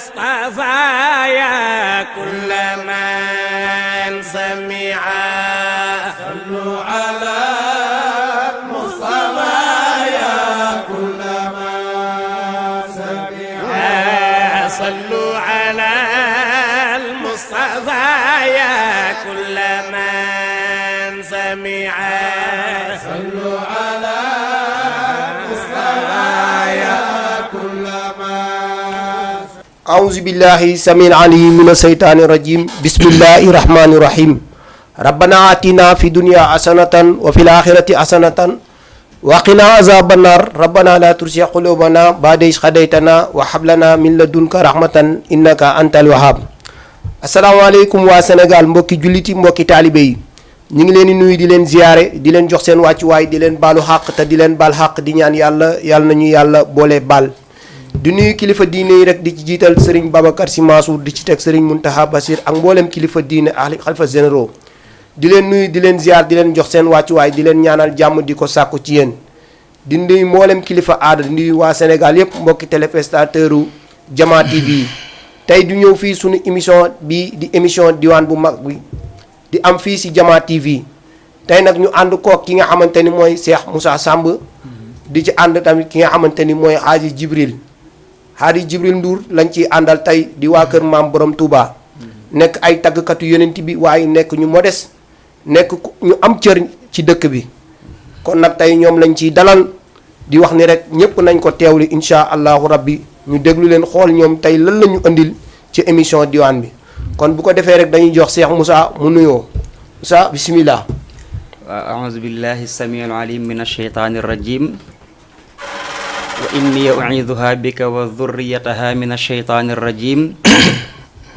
المصطفى يا كل من سمع صلوا على المصطفى يا كل من سمع صلوا على المصطفى يا كل من سمع صلوا على المصطفى يا كل من أعوذ بالله السميع العليم من الشيطان الرجيم بسم الله الرحمن الرحيم ربنا آتنا في الدنيا حسنة وفي الآخرة حسنة وقنا عذاب النار ربنا لا تزغ قلوبنا بعد إذ هديتنا وهب لنا من لدنك رحمة إنك أنت الوهاب asalaamaaleykum waa Sénégal mbokki julliti mbokki taalibe yi ñu ngi leen di nuyu di leen ziyaare di leen jox seen wàccuwaay di leen baalu xàq te di leen baal xàq di ñaan yàlla nañu yàlla boole baal di nuyu kilifa diine yi rek di ci jiital Serigne Babacar Sy Mansour di ci teg Serigne Mountakha Bassir ak mboolem kilifa diine ak xalifa généraux di leen nuyu di leen ziyaar di leen jox seen wàccuwaay di leen ñaanal jàmm di ko sàkku ci yéen di nuyu mboolem kilifa aada di nuyu waa Sénégal yépp mbokki téléspectateur u Jama TV tey du ñëw fii suñu émission bi di émission diwaan bu mag bi di am fii si Jama TV tey nag ñu ànd kook ki nga xamante ni mooy Cheikh Moussa Samb di ci ànd tamit ki nga xamante ni mooy Hadji Djibril Ndour lañ ciy àndal tey di waa kër maam borom Touba nekk ay taggkatu yonent bi waaye nekk ñu modeste nekk ñu am cër ci dëkk bi kon nag tey ñoom lañ ciy dalal di wax ni rek ñépp nañ ko teewli insha allahu rabbi ñu déglu leen xool ñoom tey lan la ñu andil ci émission diwaan bi kon bu ko defee rek dañuy jox Cheikh Moussa mu nuyoo Moussa bismillah أعوذ بالله السميع العليم من الشيطان الرجيم وإني أعيذها بك وذريتها من الشيطان الرجيم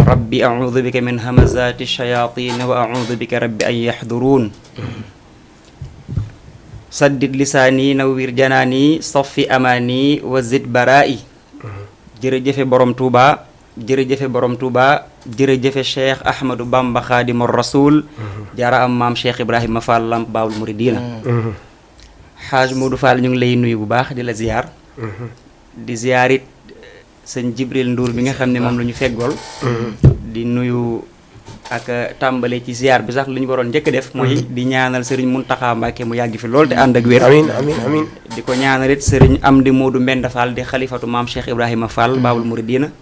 ربي أعوذ بك من همزات الشياطين وأعوذ بك رب أن يحضرون سدد لساني نوّر جناني صفي أماني وزد برائي jërëjëfe borom Touba jërëjëfe borom Touba jërëjëfe Cheikh Ahmadou Bamba Khadimur Rasoul jaara am maam Cheikh Ibrahima Fall Lamp Baabul Muridina Haaj Modou Fall ñu ngi lay nuyu bu baax di la ziyaar di ziyaarit sëñ Djibril Ndour bi nga xam ne moom la ñu feggool di nuyu ak tàmbale ci ziyaar bi sax lu ñu waroon njëkk def mooy di ñaanal sëriñ Mountakha Mbacké mu yàgg fi lool te ànd ak wér amiin amiin amiin di ko ñaanalit sëriñ Amdi Modou Mbenda Fall di xalifatu maam Cheikh Ibrahima Fall Baabul Muridina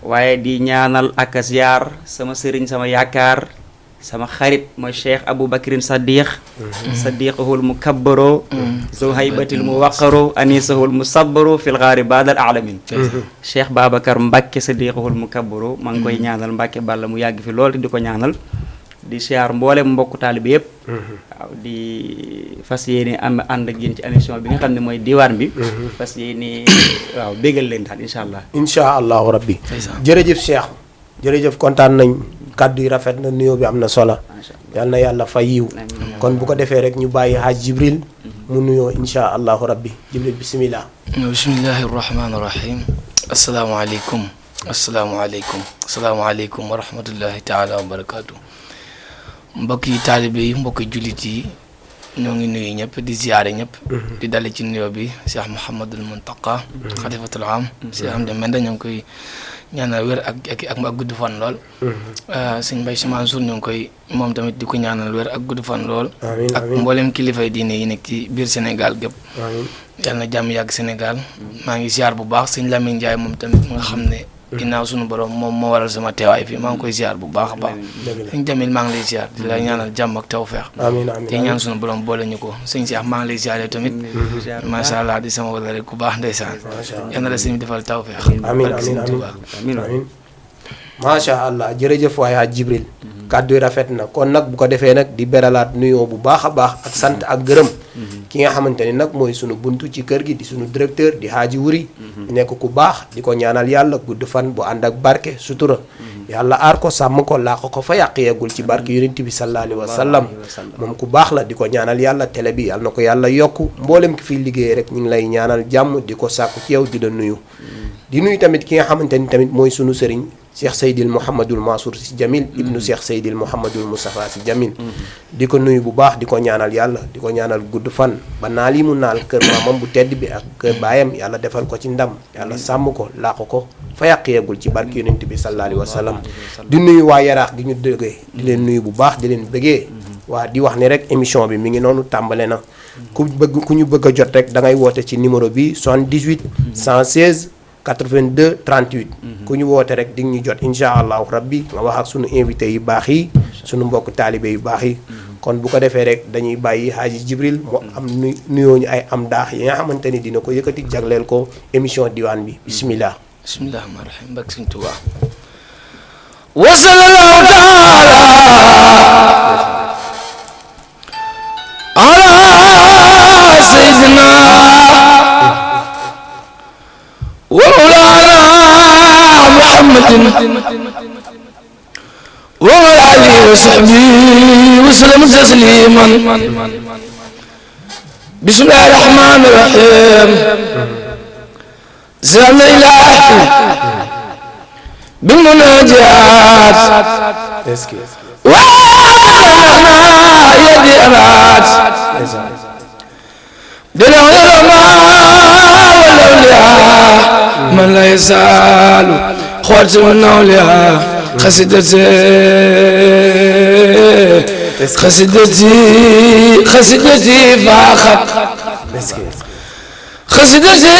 waaye di ñaanal ak ziyaar sama sëriñ sama yaakaar sama xarit mooy Cheikh Aboubacrin Sadiqahul mukabbaro zo haybatil mu waqaro anisahul mu sabbaro fil ghaari badal alamin Cheikh Babacar Mbacké Sadiqahul mukabbaro maa ngi koy ñaanal Mbacké Balla mu yàgg fi lool te di ko ñaanal di siyaar mboolem mbokku taalibe yëpp waaw di fas yéene am ànd ak yéen ci émission bi nga xam ne mooy diwaan bi fas yéene waaw bégal leen daal insha allahu rabbi jërëjëf Cheikh jërëjëf kontaan nañ kàddu yi rafet na nuyoo bi am na solo yal na yàlla fay yiw kon bu ko defee rek ñu bàyyi Hadj Djibril mu nuyoo insha allahu rabbi Djibril bismillah bismillahi rahmaani rahim asalaamaaleykum wa rahmatullahi taala wa barakaatu mbokki taalibe yi mbokki jullit yi ñoo ngi nuyu ñëpp di ziyaare ñëpp di dale ci nuyoo bi Cheikh Mouhamadul Mountakha xalifatul am Cheikh Amdi Mbenda ñoo ngi koy ñaanal wér ak gudd fan lool sëñ Mbaye Sy Mansour ñoo ngi koy moom tamit di ko ñaanal wér ak gudd fan lool ak mboolem kilifay diine yi nekk ci biir Sénégal gépp yàlla na jàmm yàgg Sénégal maa ngi ziar bu baax sëñ Lamine Ndiaye moom tamit nga xam ne ginnaaw suñu borom moom moo waral sama teewaay fii maa ngi koy ziar bu baax a baax sëñ Jamil maa ngi lay ziar di la ñaanal jàmm ak tawfeex te ñaan suñu borom boole ñu ko sëñ Cheikh maa ngi lay ziar tamit macha allah di sama wala rek ku baax ndeysaan yal na la sëñ bi defal tawfeex amiin macha allah jërëjëf waay Hadj Djibril kàddu yi rafet na kon nag bu ko defee nag di beralaat nuyoo bu baax a baax ak sant ak gërëm ki nga xamante ni nag mooy sunu buntu ci kër gi di sunu directeur di Hadji Wuri nekk ku baax di ko ñaanal yàlla gudd fan bu ànd ak barke sutura yàlla aar ko sàmm ko làq ko fa yàq yeggul ci barke yonent bi sallallahu alayhi wa sallam moom ku baax la di ko ñaanal yàlla télé bi yàlla na ko yàlla yokku mboolem ki fiy liggéey rek ñu ngi lay ñaanal jàmm di ko sàkku ci yow di la nuyu di nuyu tamit ki nga xamante ni tamit mooy sunu sëriñ Cheikh Seydil Mouhamadul Mansour si Jamil ibnu Cheikh Seydil Mouhamadul Moustapha si Jamil di ko nuyu bu baax di ko ñaanal yàlla di ko ñaanal gudd fan ba naal yi mu naal kër maamam bu tedd bi ak kër baayam yàlla defal ko ci ndam yàlla sàmm ko làq ko fa yàq yeegul ci barki yonent bi sallallahu alayhi wa sallam di nuyu waa yaraax gi ñu dëggee di leen nuyu bu baax di leen bëggee waa di wax ni rek émission bi mi ngi noonu tàmbale na ku ñu bëgg a jot rek da ngay woote ci numéro bi 78 116 82 38 ku ñu woote rek di ñu jot incha allahu rabbi nga wax ak sunu invité yu baax yi sunu mbokk taalibe yu baax yi kon bu ko defee rek dañuy bàyyi Haji Jibril mu am nuyoo ñu ay am daax yi nga xamante ni dina ko yëkkati jagleel ko émission diwaan bi bismillah bismillah rahmaani rahiim mbak Sëñ Tuubaa wa sallallahu taala ala sayyidina wa mawlana muhammadin wa ala alihi wa sahbihi wa sallam tasliman bismillahir rahmanir rahim زال إلهي بالمناجات وأنا يدي أرات دلو العلماء والأولياء من لا يزال خرج من أولياء خسدتي فاخت خسدتي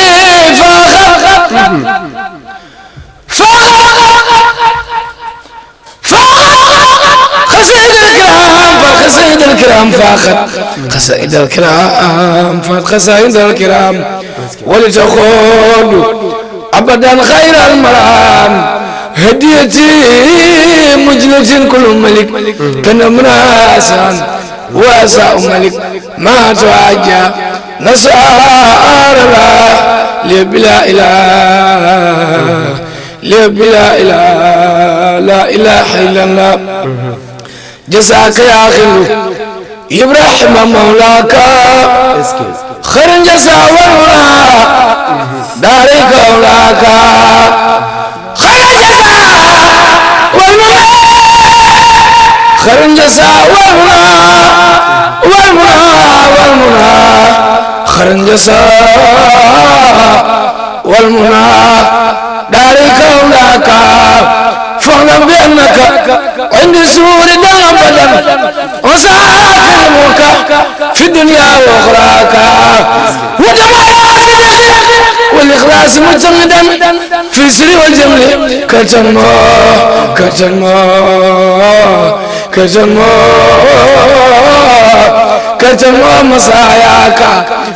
قصائد الكرام فاخت قصائد الكرام فات قصائد الكرام ولتخوض أبدا خير المرام هديتي مجلس كل ملك كان مراسا واسع ملك ما تعجى نسأل الله لي بلا إله لي بلا إله لا إله إلا الله جزاك يا أخي إبراهيم مولاك خير جزاء والله دارك مولاك خير جزاء والله خير جزاء والله خير جزاء والمنى دارك مولاك فاعلم بأنك عند سور أبدا وسأكرمك في الدنيا وأخراك والإخلاص مجمدا في السر والجمل كتنمو مساياك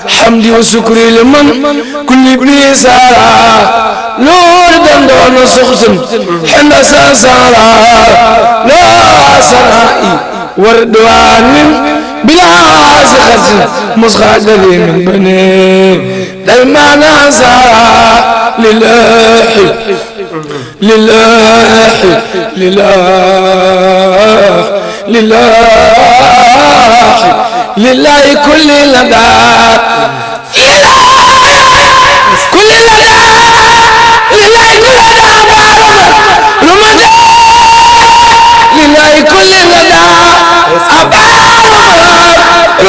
حمدي وشكري لمن كل إبليس نور دندون سخط حنا سنسارا لا سرائي وردوان بلا سخط مسخات لي من بني دايما نسارا لله لله لله لله لله كل لدى كل لدى لله كل لدى رمضان لله كل لدى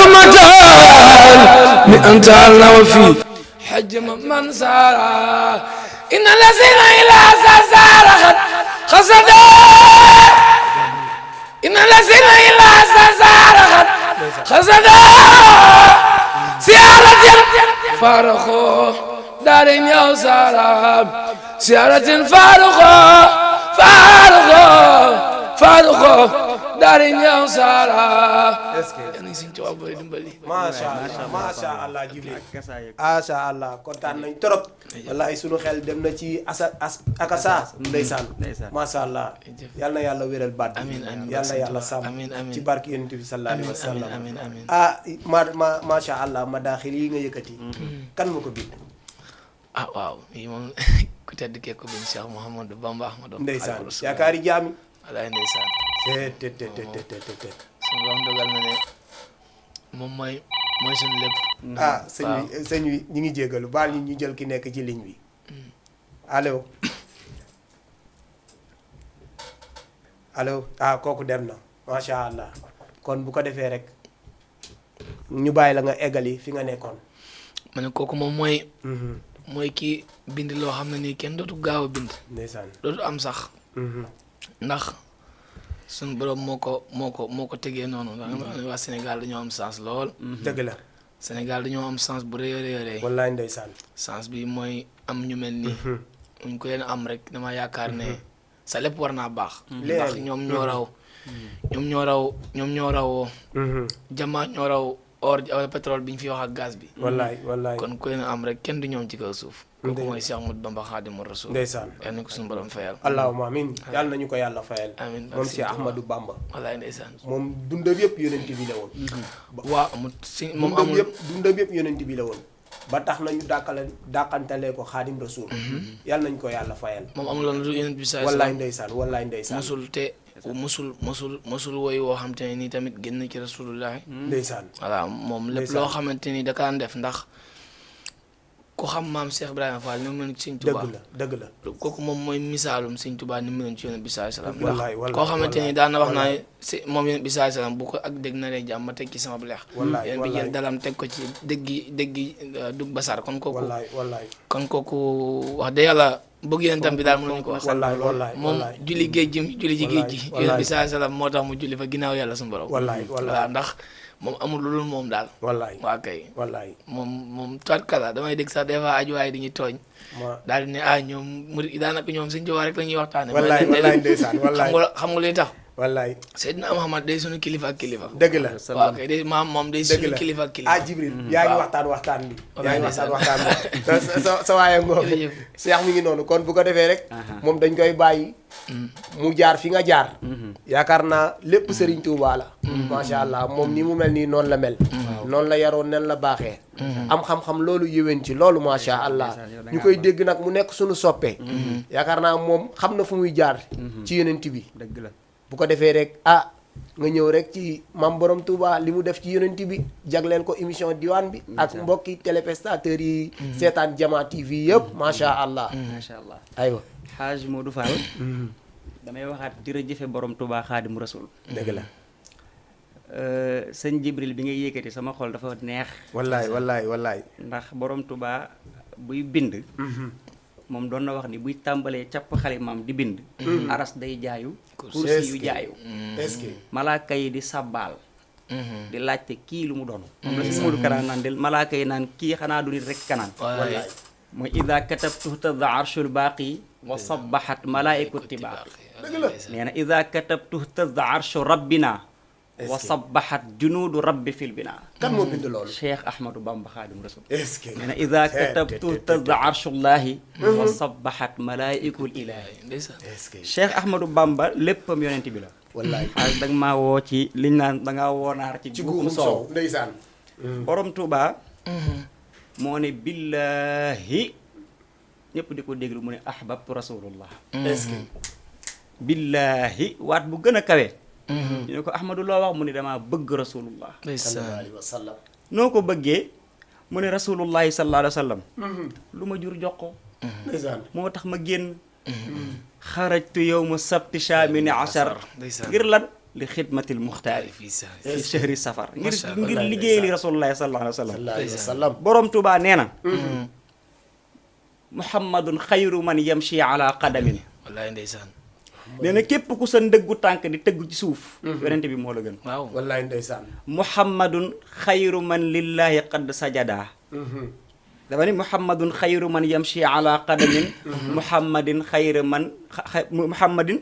رمضان من أنت الله وفي حج من سارا إن الذين إلى سارا خسدا إن الذين إلى سارا خسدا سيارة فارخو دارين يا سارا سيارة فارخو دارين يا سارا macha allah Jibril macha allah kontaan nañ trop wallahi sunu xel dem na ci akasa ndeysaan macha allah yal na yàlla wéral baat yal na yàlla sàmm ci barke yonent bi sallallahu alayhi wa sallam macha allah madaaxil yi nga yëkkati kan ma ko bind waaw yi moom ku tedd kee ko bind Cheikh Mouhamadou Bamba Ahmadou ndeysaan yaakaari jaami walaay ndeysaan suñu borom dogal na ne moom mooy suñu lépp. sëñ wi ñu ngi jégalu baal ñu jël ki nekk ci ligne bi allo allo kooku dem na macha allah kon bu ko defee rek ñu bàyyi la nga eggali fi nga nekkoon. ma ne kooku moom mooy kii bind loo xam ne nii kenn dootu gaaw a bind. ndeysaan dootu am sax. ndax suñu borom moo ko tegee noonu. ndax nga xam ne waa Sénégal dañoo am sens lool. dëgg la. Sénégal dañoo am sens bu rëy a rëy. wallaay ndeysaan. sens bi mooy am ñu mel nii. ñu ko leen am rek dama yaakaar ne sa lépp war naa baax. ndax ñoom ñoo raw. ñoom ñoo raw. jamaa ñoo raw or pétrole bi ñu fi wax ak gaz bi. wallaay kon ku leen am rek kenn du ñoom ci kaw suuf. kooku mooy Cheikh Ahmadou Bamba Khadimu Rasul. ndeysaan yal nañu ko suñu borom fayal. allahumma amin yàlla nañu ko yàlla fayal. amiin moom Cheikh Ahmadou Bamba. wallaay ndeysaan. moom dundam yëpp yonent bi la woon. waaw moom amul dundam yëpp yonent bi la woon. ba tax nañu dàqantalee ko Xaadim Rasul. yàlla nañu ko yàlla fayal. moom amuloon lu yonent bi saa wallaay ndeysaan wallaay ndeysaan. mosul woy woo xam te ne nii tamit génn ci rasulullah. ndeysaan. voilà moom lépp loo xamante ni da kaan def ndax ku xam maam Cheikh Ibrahima Fall ni mu mel ci Sëñ Tuubaa. dëgg la kooku moom mooy misaalum Sëñ Tuubaa ni mu mel ci yonent bi saa salaam. wallaay ndax koo xamante ni daan na wax naa si moom yonent bi saa salaam bu ko ak dégg na lay jàmm ma teg ci sama leex. wallaay yonent bi jël dalam teg ko ci déggi dug basar kon kooku. wallaay kon kooku wax dëgg yàlla. bëgg yéen tam bi daal mënuñu ko wax. wallaay moom julli géej ci géej gi. yonent bi saa salaam moo tax mu julli fa ginnaaw yàlla suñu borom. wallaay ndax moom amul lu moom daal. wallaay waa kay. wallaay moom tuwaat damay dégg sax des fois ajuwaay di ñu tooñ. daal di ne ñoom murid daanaka ñoom Sëñ Tuubaa rek la ñuy waxtaanee. wallaay ndeysaan wallaay xam nga luy tax. wallaay Seydina Muhammad day sunu kilifa ak kilifa. dëgg la waaw kay day moom day sunu kilifa ak kilifa. Jibril yaa ngi waxtaan bi. yaa ngi waxtaan bi sa waaye ngoo Cheikh mi ngi noonu kon bu ko defee rek. moom dañ koy bàyyi. mu jaar fi nga jaar. yaakaar naa lépp Serigne Touba la. macha allah moom ni mu mel nii noonu la mel. noonu la yaroon nen la baaxee. am xam-xam loolu yéwén ci loolu macha allah ñu koy dégg nag mu nekk suñu soppee. yaakaar naa moom xam na fu muy jaar. ci yonent bi dëgg la. bu ko defee rek nga ñëw rek ci mam borom Touba li mu def ci yonent bi jagleel ko émission diwaan bi ak mbokki téléspectateurs yi seetaan Jama TV yëpp macha allah. macha allah aywa Hadj Modou Fall. damay waxaat jërëjëfe borom Touba Xaadim Rasul. dëgg la. sëñ Jibril bi ngay yëkkati sama xol dafa neex. wallaay. ndax borom Touba buy bind. moom doon na wax ni buy tàmbalee capp xalimaam di bind. aras day jaayu. kursi yu jaayu. est-ce que malaaka yi di sabbaal. di laajte kii lu mu doon. moom la si Modou Kara naan del malaaka yi naan kii xanaa du nit rek kanaan. wallaay mooy ida katabtu tadda arshul baaqi wa sabbahat malaaiku tibaaqi. dëgg la nee na ida katabtu tadda arshu rabbina wa sabbahat junuudu rabbi fil binaa. kan moo bind loolu. Cheikh Ahmadou Bamba Xaadim Rasul. est-ce que nee na ida katabtu tadda arshullahi wa sabbahat malaaikul ilaahi. est-ce que Cheikh Ahmadou Bamba léppam yonent bi la. wallaay xaalis da nga maa woo ci liñ naan da ngaa woo naar ci guuxum soow. ndeysaan. borom Touba. moo ne billahi ñëpp di ko déglu mu ne ahbabtu rasulullah. est-ce que billahi waat bu gën a kawe. ñu ne ko Ahmadou loo wax mu ne damaa bëgg rasulullah. sallallahu alayhi wa sallam. noo ko bëggee mu ne rasulullahi sallallahu alayhi wa sallam. lu ma jur jox ko. ndeysaan. moo tax ma génn. xarajtu yawma sabti shaamini ashar. ngir lan li xidmatil muxtaari fi shahri safar. ngir liggéey li rasulullahi sallallahu alayhi wa sallam. borom Tuubaa nee na. muhammadun xayru man yamshi ala qadamin. wallaay ndeysaan. nee na képp ku sa ndëggu tànk di tëggu ci suuf. yonente bi moo la gën. waaw wallaay ndeysaan. muhammadun xayru man lillahi qad sajada. dafa ni muhammadun xayru man yamshi ala qadamin. muhammadin xayru man muhammadin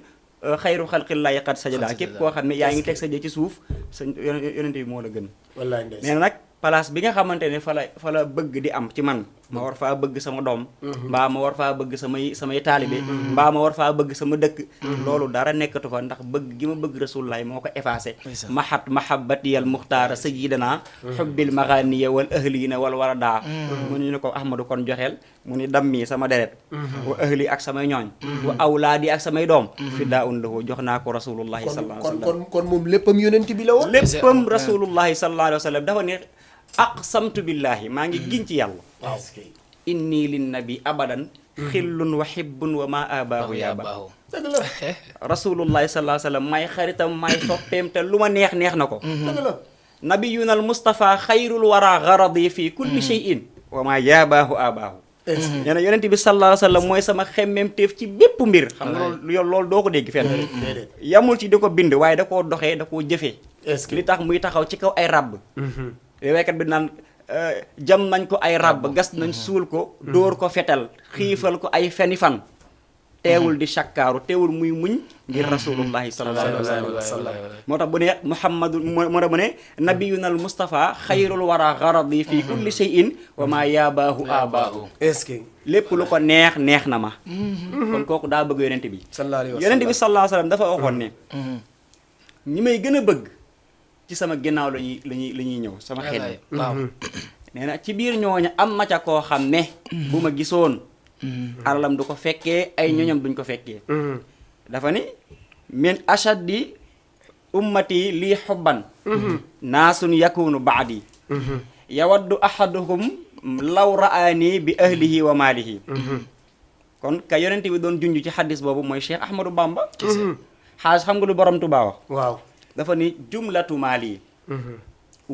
xayru xalqillaahi qad sajada. képp koo xam ne yaa ngi teg sa jë ci suuf sa yonente bi moo la gën. wallaay ndeysaan. nee na nag place bi nga xamante ne fa la bëgg di am ci man. ma war faa bëgg sama doom. mbaa ma war faa bëgg samay taalibe. mbaa ma war faa bëgg sama dëkk. loolu dara nekkatu fa ndax bëgg gi ma bëgg rasulullahi moo ko effacé. mahat mahabbatiyal muxtaara sayyidana xubbil maganiya wal ahlina wal warada. mu ñu ne ko Ahmadou kon joxeel mu ni dammi sama deret. wa ahli ak samay ñooñ. wa awlaadi ak samay doom. fi daa un lahu jox naa ko rasulullahi sallallahu alayhi wa sallam. kon moom léppam yonent bi la woon. léppam rasulullahi sallallahu alayhi wa sallam dafa ne aqsamtu billahi maa ngi giñ ci yàlla. waaw. inni lin nabi abadan xillun wa hibbun wa ma abaahu yaa yaaba baaxu. dëgg la rasulullahi sallallahu alayhi wa sallam may xaritam may soppeem te lu ma neex na ko dëgg la nabiyuna al mustafa xayrul wara garadi fi kulli shay'in wa ma yaabaahu abaahu nee na yonent bi sallallahu alayhi wa sallam mooy sama xemmem teef ci bépp mbir xam nga loolu doo ko dégg fenn yamul ci di ko bind waaye da koo doxee da koo jëfee est-ce que li tax muy taxaw ci kaw ay ràbb waykat bi naan jam nañ ko ay ràbb gas nañ suul ko dóor ko fetal xiifal ko ay feni fan teewul di shakkaaru teewul muy muñ ngir rasulullahi sallallahu alayhi wa sallam moo tax bu ne muhammadu moo tax bu ne nabiyuna al mustafa xayrul wara garadi fi kulli shay'in wa ma yaabaahu abaahu est-ce que lépp lu ko neex na ma kon kooku daa bëgg yonent bi sallallahu alayhi wa sallam yonent bi sallallahu alayhi wa sallam dafa waxoon ne ñi may gën a bëgg ci sama ginnaaw la ñuy ñëw sama xel waaw. nee na ci biir ñooña am na ca koo xam ne bu ma gisoon alalam du ko fekkee ay ñoñam duñ ko fekkee dafa ni min ashaddi ummati lii xubban naasun yakunu baadi yawaddu ahaduhum law ra'ani bi ahlihi wa maalihi kon ka yonent bi doon junj ci xaddis boobu mooy Cheikh Ahmadou Bamba xaaj xam nga lu borom Tuubaa wax waaw dafa ni jumlatu maali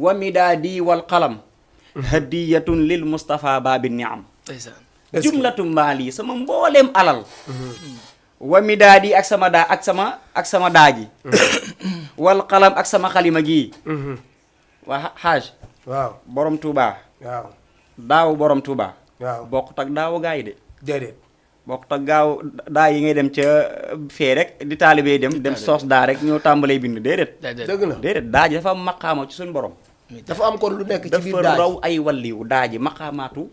wa midaadi wal qalam hadiyatun lil Mustafa baabi niam ndeysaan. jumlatu maali sama mbooleem alal wa midaadi ak sama daaji wal qalam ak sama xalima gii waa xaaj waaw borom Tuubaa waaw daawu borom Tuubaa waaw bokkut ak daawu gaa yi de déedéet bokkut ak gaaw daa yi ngay dem ca fee rek di taalibee dem soos daa rek ñoo tàmbalee bind déedéet dëgg la déedéet daa ji dafa am maqaama ci suñu borom dafa am kon lu nekk ci biir dafa daaj raw ay walliw daa ji maqaamaatu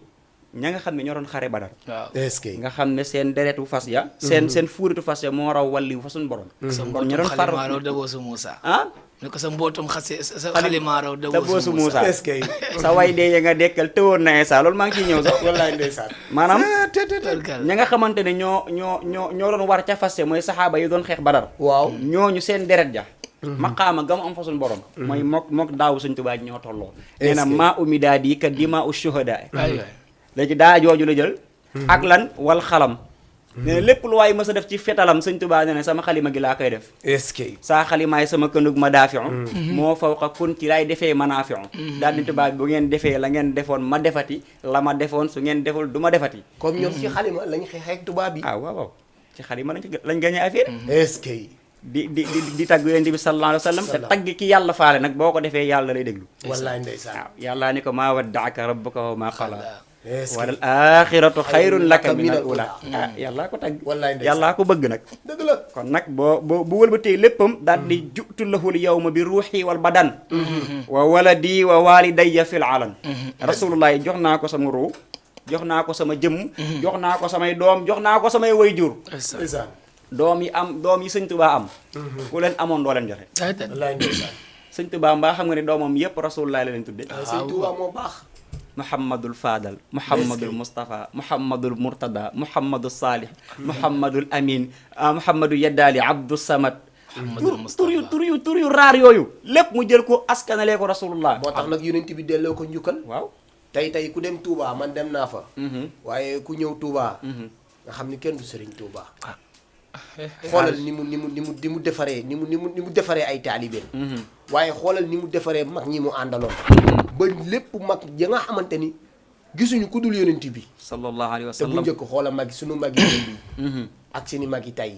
ña nga xam ne ñoo doon xare Badar waaw. est-ce que nga xam ne seen deretu fas ya seen fuuritu fas ya moo raw walliw fa suñu borom sa kon ñu mbootum doon far xalimaa raw daboosu Muusa. ah ne ko sa mbootum sa xalimaa raw da daboosu boosu Muusa. Muusa est-ce que sa way dee ya nga dekkal tëwoon na Isa loolu maa ngi ciy ñëw sax wallaay ndeysaan maanaam Barkal. ña nga xamante ne ñoo doon war ca fas ya mooy saxaaba yi doon xeex Badar waaw ñooñu seen deret ja maqaama gam am fa suñu borom mooy mook daawu Sëñ Tuubaa ji ñoo tolloo nee na maa umidaadi ka dima u shuhada waay waay. léegi daa jooju la jël ak lan wal xalam nee na lépp lu waaye mës a def ci fetalam Sëñ Tuubaa nee na sama xalima gi laa koy def est-ce que saa xalimaay sama këndug ma daafiu moo fawqa kun ci laay defee manaafiu daal di tubaab bu ngeen defee la ngeen defoon ma defati la ma defoon su ngeen deful du ma defati comme ñoom ci xalima lañ xeexeek tubaab yi ah waaw waaw ci xalima lañ gañe affaire est-ce que di tagg yonent bi sallallahu alayhi wa sallam te tagg ki yàlla faale nag boo ko defee yàlla lay déglu wallaay ndeysaan waaw yàllaa ni ko maa waddaaka rabbuka wa maa qala est-ce wal que axiratu xayrun laka min al ula ah yàllaa ko tagg wallaay ndeysaan yàllaa ko bëgg nag dëgg la kon nag bu wëlbatee léppam daal di ju'tu lahul yawma bi ruuxi wal badan wa waladi wa walidayya fil alan rasulullahi jox naa ko sama ruu jox naa ko sama jëmm jox naa ko samay doom jox naa ko samay wayjur ndeysaan doom yi Sëñ Tuubaa am ku leen amoon doo leen joxe wallaay ndeysaan Sëñ Tuubaa mbaa xam nga ne doomam yépp rasulullahi la leen tudde Sëñ Tuubaa moo baax Muhammadul Fadal Muhammadul Mustafa Muhammadul Murtada Muhammadul Salih Muhammadul Amin Muhammadu Yaddaali Abdou Samad tur yu raar yooyu lépp mu jël ko askanalee ko rasulullah moo tax nag yonent bi delloo ko njukkal waaw tey ku dem Touba man dem naa fa waaye ku ñëw Touba nga xam ni kenn du Sëriñ Touba xoolal ni mu defaree ni mu defaree ay taalibeem waaye xoolal ni mu defaree mag ñi mu àndaloon ba lépp mag ya nga xamante ni gisuñu ku dul yonent bi sallallahu alayhi wa te bu sallam njëkk xoolal mag sunu mag yi bi ak seeni mag yi tey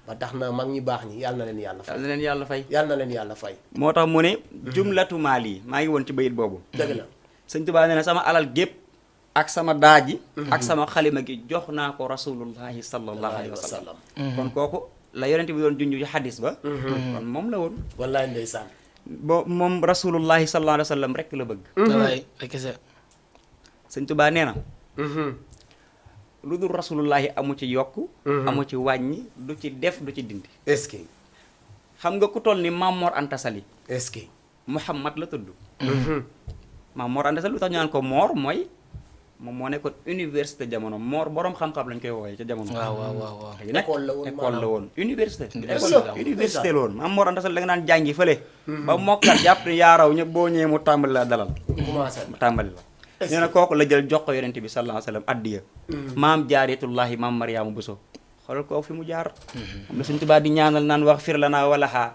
ba tax na mag ñi baax ñi yàlla na leen yàlla fay yàlla na leen yàlla fay yàlla na leen yàlla fay moo tax mu ne jumlatu maal yi maa ngi woon ci bayit boobu dëgg la Sëñ Tuubaa nee na sama alal gépp ak sama daaji ak sama xalima gi jox naa ko rasulullahi sallallahu alayhi wa sallam kon kooku la yonent bi doon junj ci xadis ba kon moom la woon wallaay ndeysaan moom rasulullahi sallallahu alayhi wa sallam rek la bëgg wallaay ay kese. Sëñ Tuubaa nee na lu dul rasulullahi amu ci yokk amu ci wàññi du ci def du ci dindi est-ce que xam nga ku toll ni Maam Mor Anta Sali est-ce que Muhammad la tudd Maam Mor Anta Sali lu tax ñu naan ko Mor mooy moom moo nekkoon université jamono Mor borom xam-xam lañ koy woowee ca jamono waaw. léegi nag école la woon école la woon université Université université la woon Maam Mor Anta Sali da nga naan jàngi fële ba mokkal jàpp ne yaa raw ñëpp boo ñëwee mu tàmbali la dalal commencé mu tàmbali la nee na kooku la jël jox ko yonent bi sallallahu alayhi wa sallam addiya maam jaaritullahi maam Mariama Bousso xoolal kooku fi mu jaar am na Sëñ Tuubaa di ñaanal naan wax fir lana walaha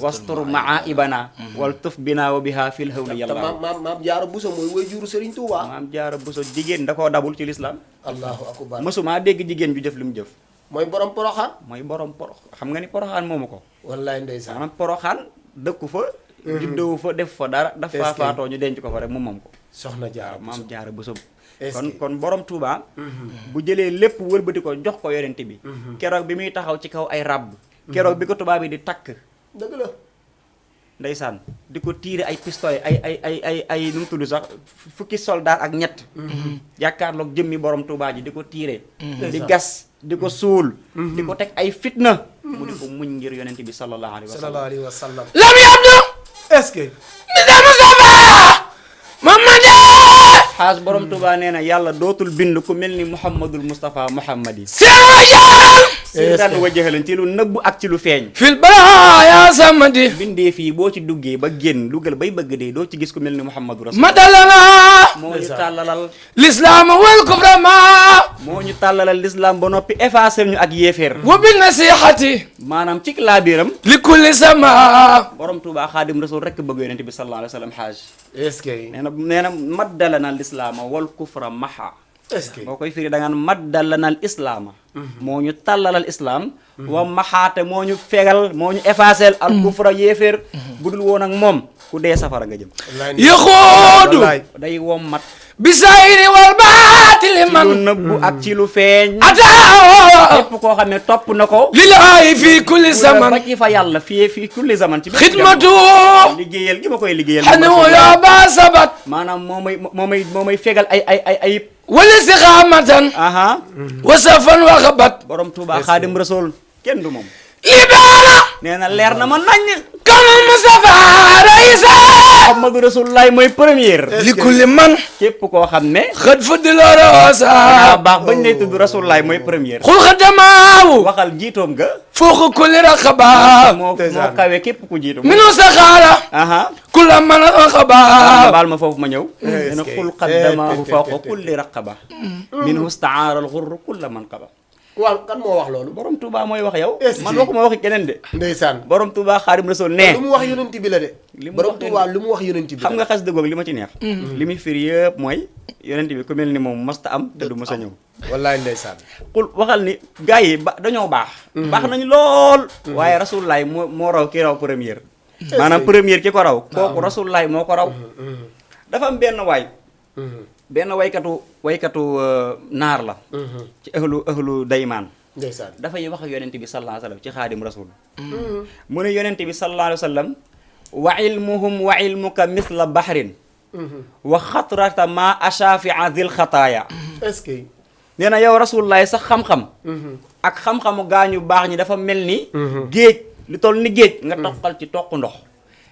wastur maa ibana wal tuf bina wa biha fil hawli yàlla maam Jaara Bousso mooy way juru Serigne Touba. maam Jaara Bousso jigéen da koo dabul ci lislaam allahu akbar. mësuma dégg jigéen ju jëf li mu jëf mooy borom poroxaan. mooy borom xam nga ni poroxaan moomu ko wallaay ndeysaan. maanaam poroxaan dëkku fa juddoo fa def fa dara dafa faatoo ñu denc ko fa rek mu moom ko soxna Jaara maam Jaara Bousso est-ce kon borom Touba bu jëlee lépp wëlbati ko jox ko yonent bi keroog bi muy taxaw ci kaw ay ràbb keroog bi ko tubaab bi di takk dëgg la. ndeysaan di ko tiire ay pistolet ay nu mu tudd sax fukki soldat ak ñett jàkkaarloog jëmmi borom Touba ji di ko tiire di gas di ko suul di ko teg ay fitna mu di ko muñ ngir yonent bi sallallahu alayhi wa sallam sallallahu alayhi wa sallam. lam yabdu est-ce que. misal Mustafa Muhammad xaas borom Touba nee na yàlla dootul bind ku mel ni Muhammadul Mustafa Muhammad yi seen wajal sirran wa jahalan ci lu nëbb ak ci lu feeñ fil baraya samadi bindee fii boo ci duggee ba génn dugal bay bëgg dee doo ci gis ku mel ni Muhammadu Rasul madalana moo ñu tàllalal l'islam wal kufra ma moo ñu tàllalal l'islam ba noppi effacé ñu ak yéeféer wa bin nasihati maanaam ci laabiram li kulli sama borom Touba Xaadim Rasul rekk bëgg yonent bi sallallahu alayhi wa sallam xaaj est-ce que. nee na maddalana l'islam wal kufra maha est-ce que. boo koy firi da ngaan maddalana al islaama moo ñu tàllalal islam wa maxaate moo ñu fegal moo ñu effacé al kufra yéeféer bu dul woon ak moom ku dee safara nga jëm yaxoodu day wom mat bisayri wal baatili ci man lu nëbbu ak ci lu feeñ ataa képp koo xam ne topp na ko lillahi fi kulli ba zaman ci fa yàlla fii kulli zaman ci bépp xidmatu jamono liggéeyal gi ma koy liggéeyal xanu ya ba sabat maanaam moo may fegal ay ayib wal istiqamatan aha wasafan wa xabat borom Touba Xaadim Rasul kenn du moom libaana nee na leer na ma naññ kamal Mustafa raisa Muhammadu Rasulullah mooy première li kulli man képp koo xam ne xad fadila rosa baax bañ lay tudd Rasulullah mooy première xul xadamaawu waxal jiitoom nga fooq kulli raqaba moo kawe képp ku jiitu minu saxaara aha kulla man raqaba baal ma foofu ma ñëw dana xul qaddamaahu fawqa kulli raqaba minhu staara al ghurr kulla man qaba waaw kan moo wax loolu. borom Touba mooy wax yow est-ce que man waxuma waxi keneen de ndeysaan. borom Touba Xaadim Rasul ne lu mu wax yonent bi la de. li mu borom wax Touba lu mu wax yonent bi la. xam nga xas dëggoog li ma ci neex li muy firi yëpp mooy yonent bi ku mel ni moom masta am te du mës a ñëw wallaay ndeysaan. xul waxal ni gars yi dañoo baax baax nañu lool waaye Rasulullah moo raw ki raw première maanaam première ki ko raw kooku Rasulullah moo ko raw dafa am benn waay benn waykatu naar la ci ahlu daymaan ndeysaan. dafay wax ak yonent bi sallallahu alayhi wa sallam ci Xaadim Rasul mu ne yonent bi sallallahu alayhi wa sallam wa ilmuhum wa ilmuka mithla bahrin wa xatrata ma ashafia zil xataaya est-ce que. nee na yow Rasulullah sax xam-xam ak xam-xamu gaañu baax ñi dafa mel ni géej li toll ni géej nga toqal ci toq ndox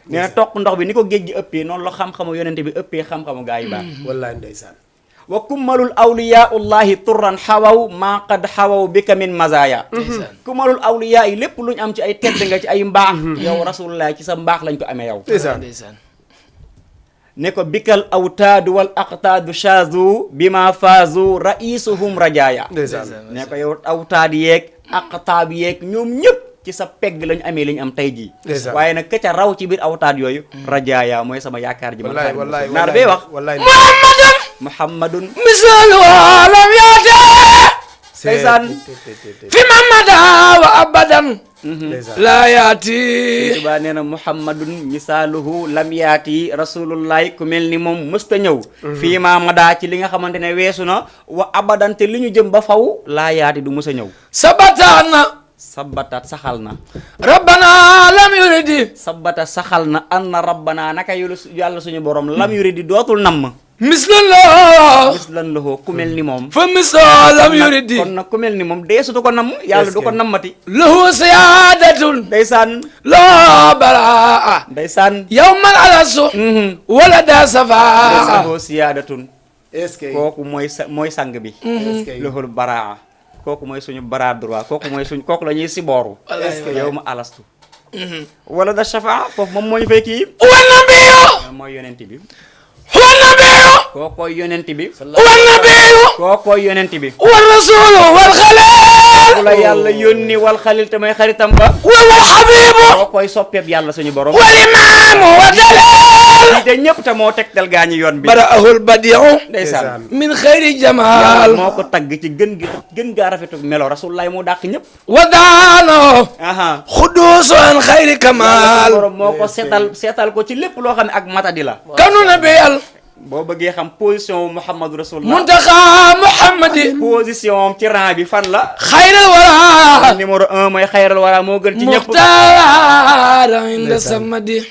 nee na toq ndox bi ni ko géej gi ëppee noonu la xam-xamu yonent bi ëppee xam-xamu gaa yu baax wallaay ndeysaan. wa kummalul awliyaullahi turran xawaw maa qad xawaw bika min mazaya kummalul awliya yi lépp lu ñu am ci ay tedd nga ci ay mbaax yow Rasulullah ci sa mbaax lañ ko amee yow ndeysaan ne ko bikal awtaadu wal aqtaadu shaazu bima faazu raisuhum rajaaya ndeysaan. ne ko yow awtaad yeeg aqtaab yeeg ñoom ñëpp ci sa pegg lañu amee li ñu am tey jii ndeysaan. waaye nag ka ca raw ci biir awtaad yooyu rajaaya mooy sama yaakaar ji man wallaay Xaadim wallaay Rasul naar bee wax wallaay. muhammadun misal walam yaate ndeysaan fi mamada wa abadan ndeysaan. la yaati Tuubaa nee na muhammadun misaaluhu lam yaati rasulullahi ku mel ni moom mësta ñëw fii ma madaa ci li nga xamante ne weesu na wa abadante li ñu jëm ba faw laa yaati du mës a ñëw sabatana sabatat saxal na rabbana lam yuridi sabata saxal na anna rabbana naka yàlla suñu borom lam yuridi dootul namm mislallah mislan lahu ku mel ni moom fa misal lam yuridi kon nag ku mel ni moom dee sutu ko namm yàlla du ko nammati lahu siyadatun ndeysaan la balaa ndeysaan yawman alasu wala da safa lahu siyaadatun est-ce que. kooku mooy sang bi est-ce que. lahul baraa kooku mooy suñu bara droit kooku la ñuy sibooru yow ma alastu wala da shafaa foofu moom moo ñu fay kii wa nabiyu mooy yonent bi wa nabiyu kookooy yonent bi wan nabiyu kookooy yonent bi wal rasulu wal xalil ku la yàlla yónni wal xalil te may xaritam ba wal xabibu kookooy soppeeb yàlla suñu borom wal imaamu wa dalil lii de ñëpp te moo tegtal gaañi yoon bi baraahul badiu ndeysaan min xayri yàlla jamaal moo ko tagg ci gën gaa rafetu melo rasulullaay moo dàq ñëpp wa daano aha xuduusan xayri yàlla kamaal suñu borom moo ko seetal ko ci lépp loo xam ne ak matadi la kanu nabiyal boo bëggee xam position wu Muhammadu Rasulullah muntaxa muhammadi position am ci rang bi fan la xayral wara numéro 1 mooy xayral wara moo gën ci ñëpp muxtaar inda samadi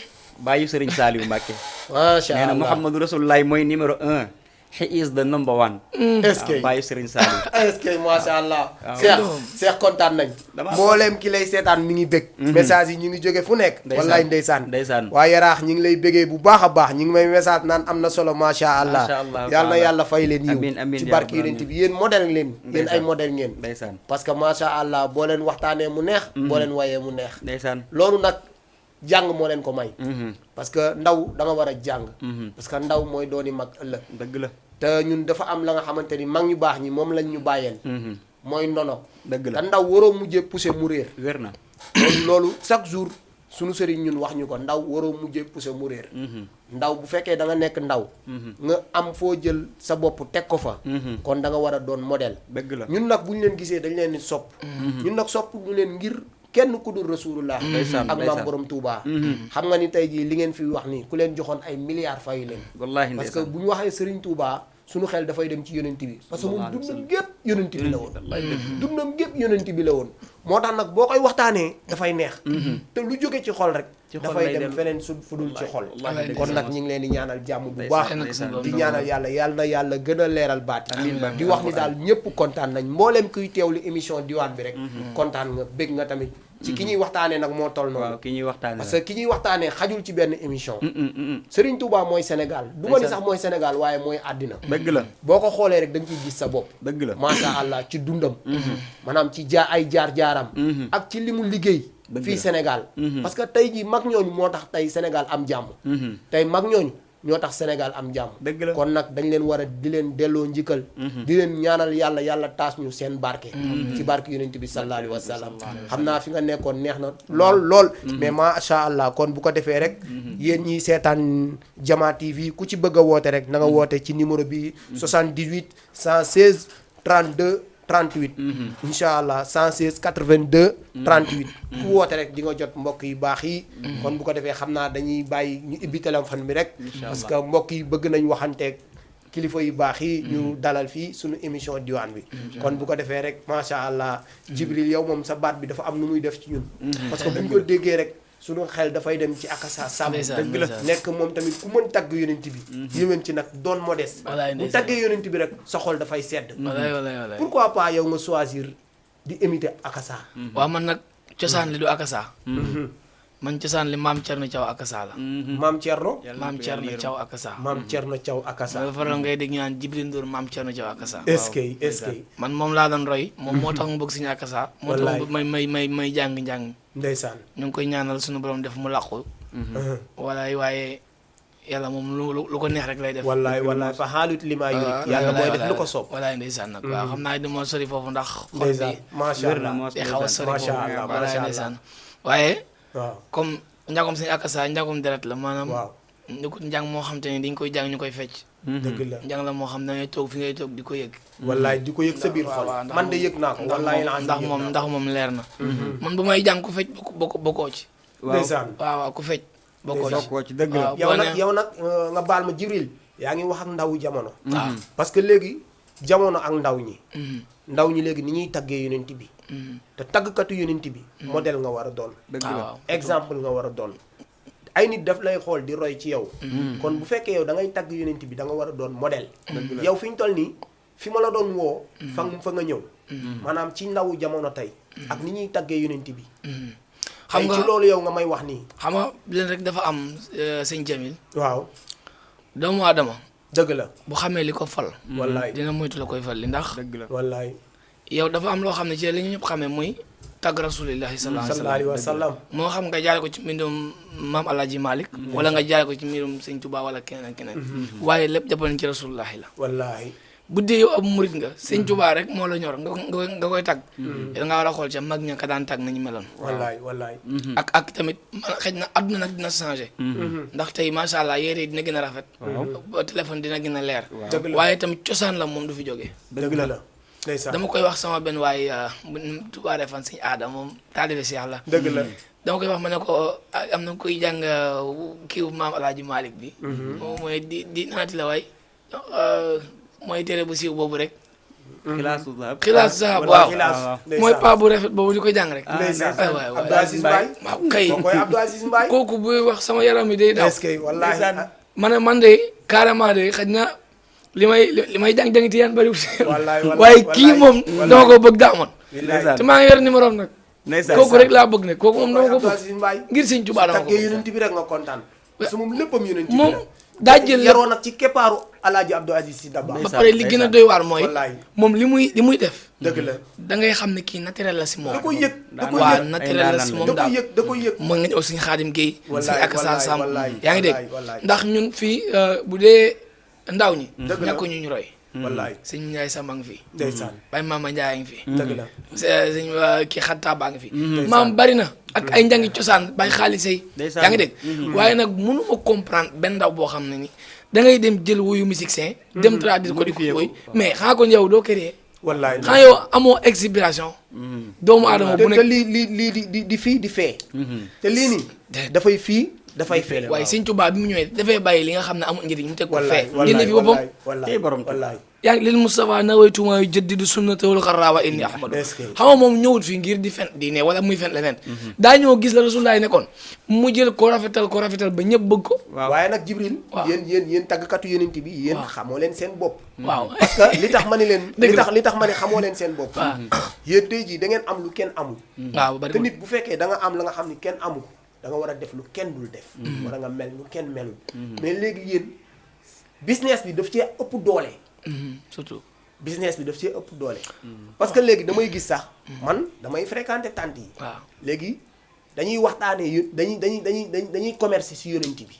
bàyyi Sëriñ Saaliw Mbàkke macha nee na allah Muhammadu Rasulullah mooy numéro 1 he is the number 1 est-ce que bàyyi Sëriñ Saaliw est-ce que macha allah. waaw. Cheikh kontaan nañ. mbooleem ki lay seetaan mi ngi bëgg. message yi ñu ngi jóge fu nekk. wallaay ndeysaan. waa yaraax ñi ngi lay bëggee bu baax a baax ñi ngi may message naan am na solo macha allah. yàlla na yàlla fay leen yiw. amiin ci barki yonent bi yéen modèle ngeen. yéen ay modèle ngeen. ndeysaan parce que macha allah boo leen waxtaanee mu neex. boo leen wayee mu neex. ndeysaan loolu nag jàng moo leen ko may. parce que ndaw da nga war a jàng. parce que ndaw mooy dooni mag ëllëg. dëgg la te ñun dafa am la nga xamante ni mag ñu baax ñi moom lañ ñu bàyyeen mooy ndono. dëgg la te ndaw waroo mujjee poussé mu réer. wér na loolu chaque jour suñu sëriñ ñun wax ñu ko ndaw waroo mujjee poussé mu réer. ndaw bu fekkee da nga nekk ndaw. nga am foo jël sa bopp teg ko fa. kon da nga war a doon modèle. dëgg la ñun nag bu ñu leen gisee dañ leen di sopp. ñun nag sopp ñu leen ngir kenn ku dul rasulullah ak maam borom Touba. xam nga ni tey jii li ngeen fi wax nii ku leen joxoon ay milliards fayu leen. wallaahi parce que bu ñu waxee Serigne Touba suñu xel dafay dem ci yonent bi parce que moom dundam gépp yonent bi la woon dundam gépp yonent bi la woon moo tax nag boo koy waxtaanee dafay neex te lu jóge ci xol rek dafay dem feneen su fudul ci xol kon nag ñu ngi leen di ñaanal jàmm bu baax di ñaanal yàlla na yàlla gën a leeral baat di wax ni daal ñëpp kontaan nañ mbooleem kuy teewlu émission diwaan bi rek kontaan nga bég nga tamit ci ki ñuy waxtaanee nag moo toll noonu ki ñuy waxtaanee parce que ki ñuy waxtaanee xajul ci benn émission Serigne Touba mooy Sénégal du ma ni sax mooy Sénégal waaye mooy àddina dëgg la boo ko xoolee rek da nga ciy gis sa bopp dëgg la macha allah ci dundam maanaam ci ay jaar-jaaram ak ci li mu liggéey fii Sénégal parce que tey jii mag ñooñu moo tax tey Sénégal am jàmm tey mag ñooñu ñoo tax Sénégal am jàmm dëgg la kon nag dañ leen war a di leen delloo njikkal di leen ñaanal yàlla taas ñu seen barke ci barke yonent bi sallallahu alayhi wa sallam xam naa fi nga nekkoon neex na lool mais macha allah kon bu ko defee rek yéen ñiy seetaan Jama TV ku ci bëgg a woote rek na nga woote ci numéro bi 78 116 32 38 incha allah 116 82 38 ku woote rek di nga jot mbokk yu baax yi kon bu ko defee xam naa dañuy bàyyi ñu ibbi téléphone bi rek parce que mbokk yi bëgg nañ waxanteeg kilifa yu baax yi ñu dalal fii suñu émission diwaan bi kon bu ko defee rek macha allah Jibril yow moom sa baat bi dafa am nu muy def ci ñun parce que bu ñu ko déggee rek suñu xel dafay dem ci akasa sàmm dëgg la nekk moom tamit ku mën tagg yonent bi yéwén ci nag doon modeste bu taggee yonent bi rek sa xol dafay sedd pourquoi pas yow nga choisir di imiter akasa waaw man nag cosaan li du akasa man cosaan li maam Thierno Thiaw akasa la maam Thierno maam Thierno Thiaw akasa maam Thierno Thiaw akasa mooy faral ngay dégg ñu naan Jibril Ndour maam Thierno Thiaw akasa est-ce que man moom laa doon roy moom moo tax mu bëgg suñu akasa moo tax may jàng ndeysaan ñu ngi koy ñaanal suñu borom def mu làqu waaye yàlla moom lu ko neex rek lay def wallaay fa xaalut li maa yuri yàlla mooy def lu ko soob wallaay ndeysaan nag waaw xam naa dama sori foofu ndax xol bi macha allah di xaw a sori foofu wallaay ndeysaan waaye waaw comme njàngum suñu akasa njàngum deret la maanaam waaw ñu ko njàng moo xam te ne dañ koy jàng ñu koy fecc dëgg la njàng la moo xam ne ngay toog fi ngay toog di ko yëg wallaay di ko yëg sa biir xol man de yëg naa ko wallaay ndax moom leer na man bu may jàng ku fecc bokkoo ci ndeysaan waaw ku fecc bokkoo ci dëgg la yow nag nga baal ma Jibril yaa ngi wax ak ndawu jamono parce que léegi jamono ak ndaw ñi léegi ni ñuy taggee yonent bi te taggkatu yonent bi modèle nga war a doon exemple nga war a doon ay nit daf lay xool di roy ci yow kon bu fekkee yow da ngay tagg yonent bi da nga war a doon modèle yow fi ñu toll nii fi ma la doon woo fa nga ñëw maanaam ci ndawu jamono tey ak ni ñuy taggee yonent bi xam nga ci loolu yow nga may wax nii xam nga leen rek dafa am sëñ Jamil waaw doomu aadama dëgg la bu xamee li ko fal wallaay dina moytu la koy fal li ndax dëgg la wallaay yow dafa am loo xam ne ci li ñu ñëpp xamee muy tagg rasulillahi sallallahu alayhi wa sallam moo xam nga jaare ko ci mbindum maam Alaaji Malick wala nga jaare ko ci mbirum Sëñ Tuubaa wala keneen ak keneen waaye lépp jàppal ci rasulillahi la wallaahi bu dee yow ab murit nga Sëñ Tuubaa rek moo la ñor nga koy tagg da nga war a xool ca mag ña ka daan tagg nañu meloon wallaahi ak tamit man xëy na àdduna nag dina changé ndax tey macha allah yére yi dina gën a rafet téléphone dina gën a leer waaye tamit cosaan la moom du fi jógee dëgg la dama koy wax sama benn waay bu tubaaree fan Sëñ Aada moom taalibe Seex la dëgg la dama koy wax ma ne ko am na koy jàng kiiw maam Alaaji Malick bi moom mooy di naati la waay mooy téere bu siiw boobu rek xilaasu zahab waaw mooy paa bu rafet boobu di ko jàng rek waay Abdou Aziz Mbaye waaw kay Abdou Aziz Mbaye kooku buy wax sama yaram yi day daw wallaahi ma ne man de carrément de xëy na li may jàng ti yaan bëriwul waaye kii moom dama ko bëgg daa amoon te maa ngi yor numéro am nag kooku rek laa bëgg ne kooku moom dama ko bëgg ngir Sëñ Tuubaa dama ko bëgg yonent bi rek nga kontaan parce que moom léppam yonent bi moom daa jël yaroo nag ci keppaaru Alaaji Abdou Aziz Sy Dabakh ba pare li gën a doy waar mooy moom li muy def dëgg la da ngay xam ne kii naturel la si moom da koy yëg waaw naturel la si moom daal da koy yëg mooy nga ñëw Sëñ Xaadim Géey Sëñ Akassa Samb yaa ngi dégg ndax ñun fii bu dee ndaw ñi ñàkko ñu roy wallaay Sëñ Njaay Samba ngi fi ndeysaan Baye Mama Njaay ngi fi dëgg la sëñ kii Xatta baa ngi fi maam bari na ak ay njangi cosaan bay xaalisay yaa ngi dégg waaye nag mënu ma comprendre benn ndaw boo xam ne ni da ngay dem jël wuyu musicien dem traduire ko di ko woy mais xanaa ko yow doo créer wallaay xanaa yow amoo expiration doomu aadama bu nekk te lii di fii di fee te lii nii dafay fii dafay fee waaye Sëñ Tuubaa bi mu ñëwee dafay bàyyi li nga xam ne amul njëriñ mu teg ko fee génne fi boppam wallaay yaa ngi lil Moustapha nawaytumaa yu jaddidu sunnata wal xaraawa inni ahmadu xam nga moom ñëwut fii ngir di fen di ne wala muy fen leneen daa ñëw gis la Rasulullah nekkoon mu jël ko rafetal ba ñëpp bëgg ko waaye nag Jibril yéen tàggkatu yonent bi yéen xamoo leen seen bopp waaw parce que li tax ma ni leen li tax ma ne xamoo leen seen bopp yéen tey jii da ngeen am lu kenn amul waaw bari te nit bu fekkee da nga am la nga xam ni kenn amul da nga war a def lu kenn dul def war a nga mel lu kenn melul mais léegi yéen business bi daf cee ëpp doole surtout business bi daf cee ëpp doole parce que léegi damay gis sax man damay fréquenter tante yi waaw léegi dañuy waxtaanee dañuy commerce si yonent bi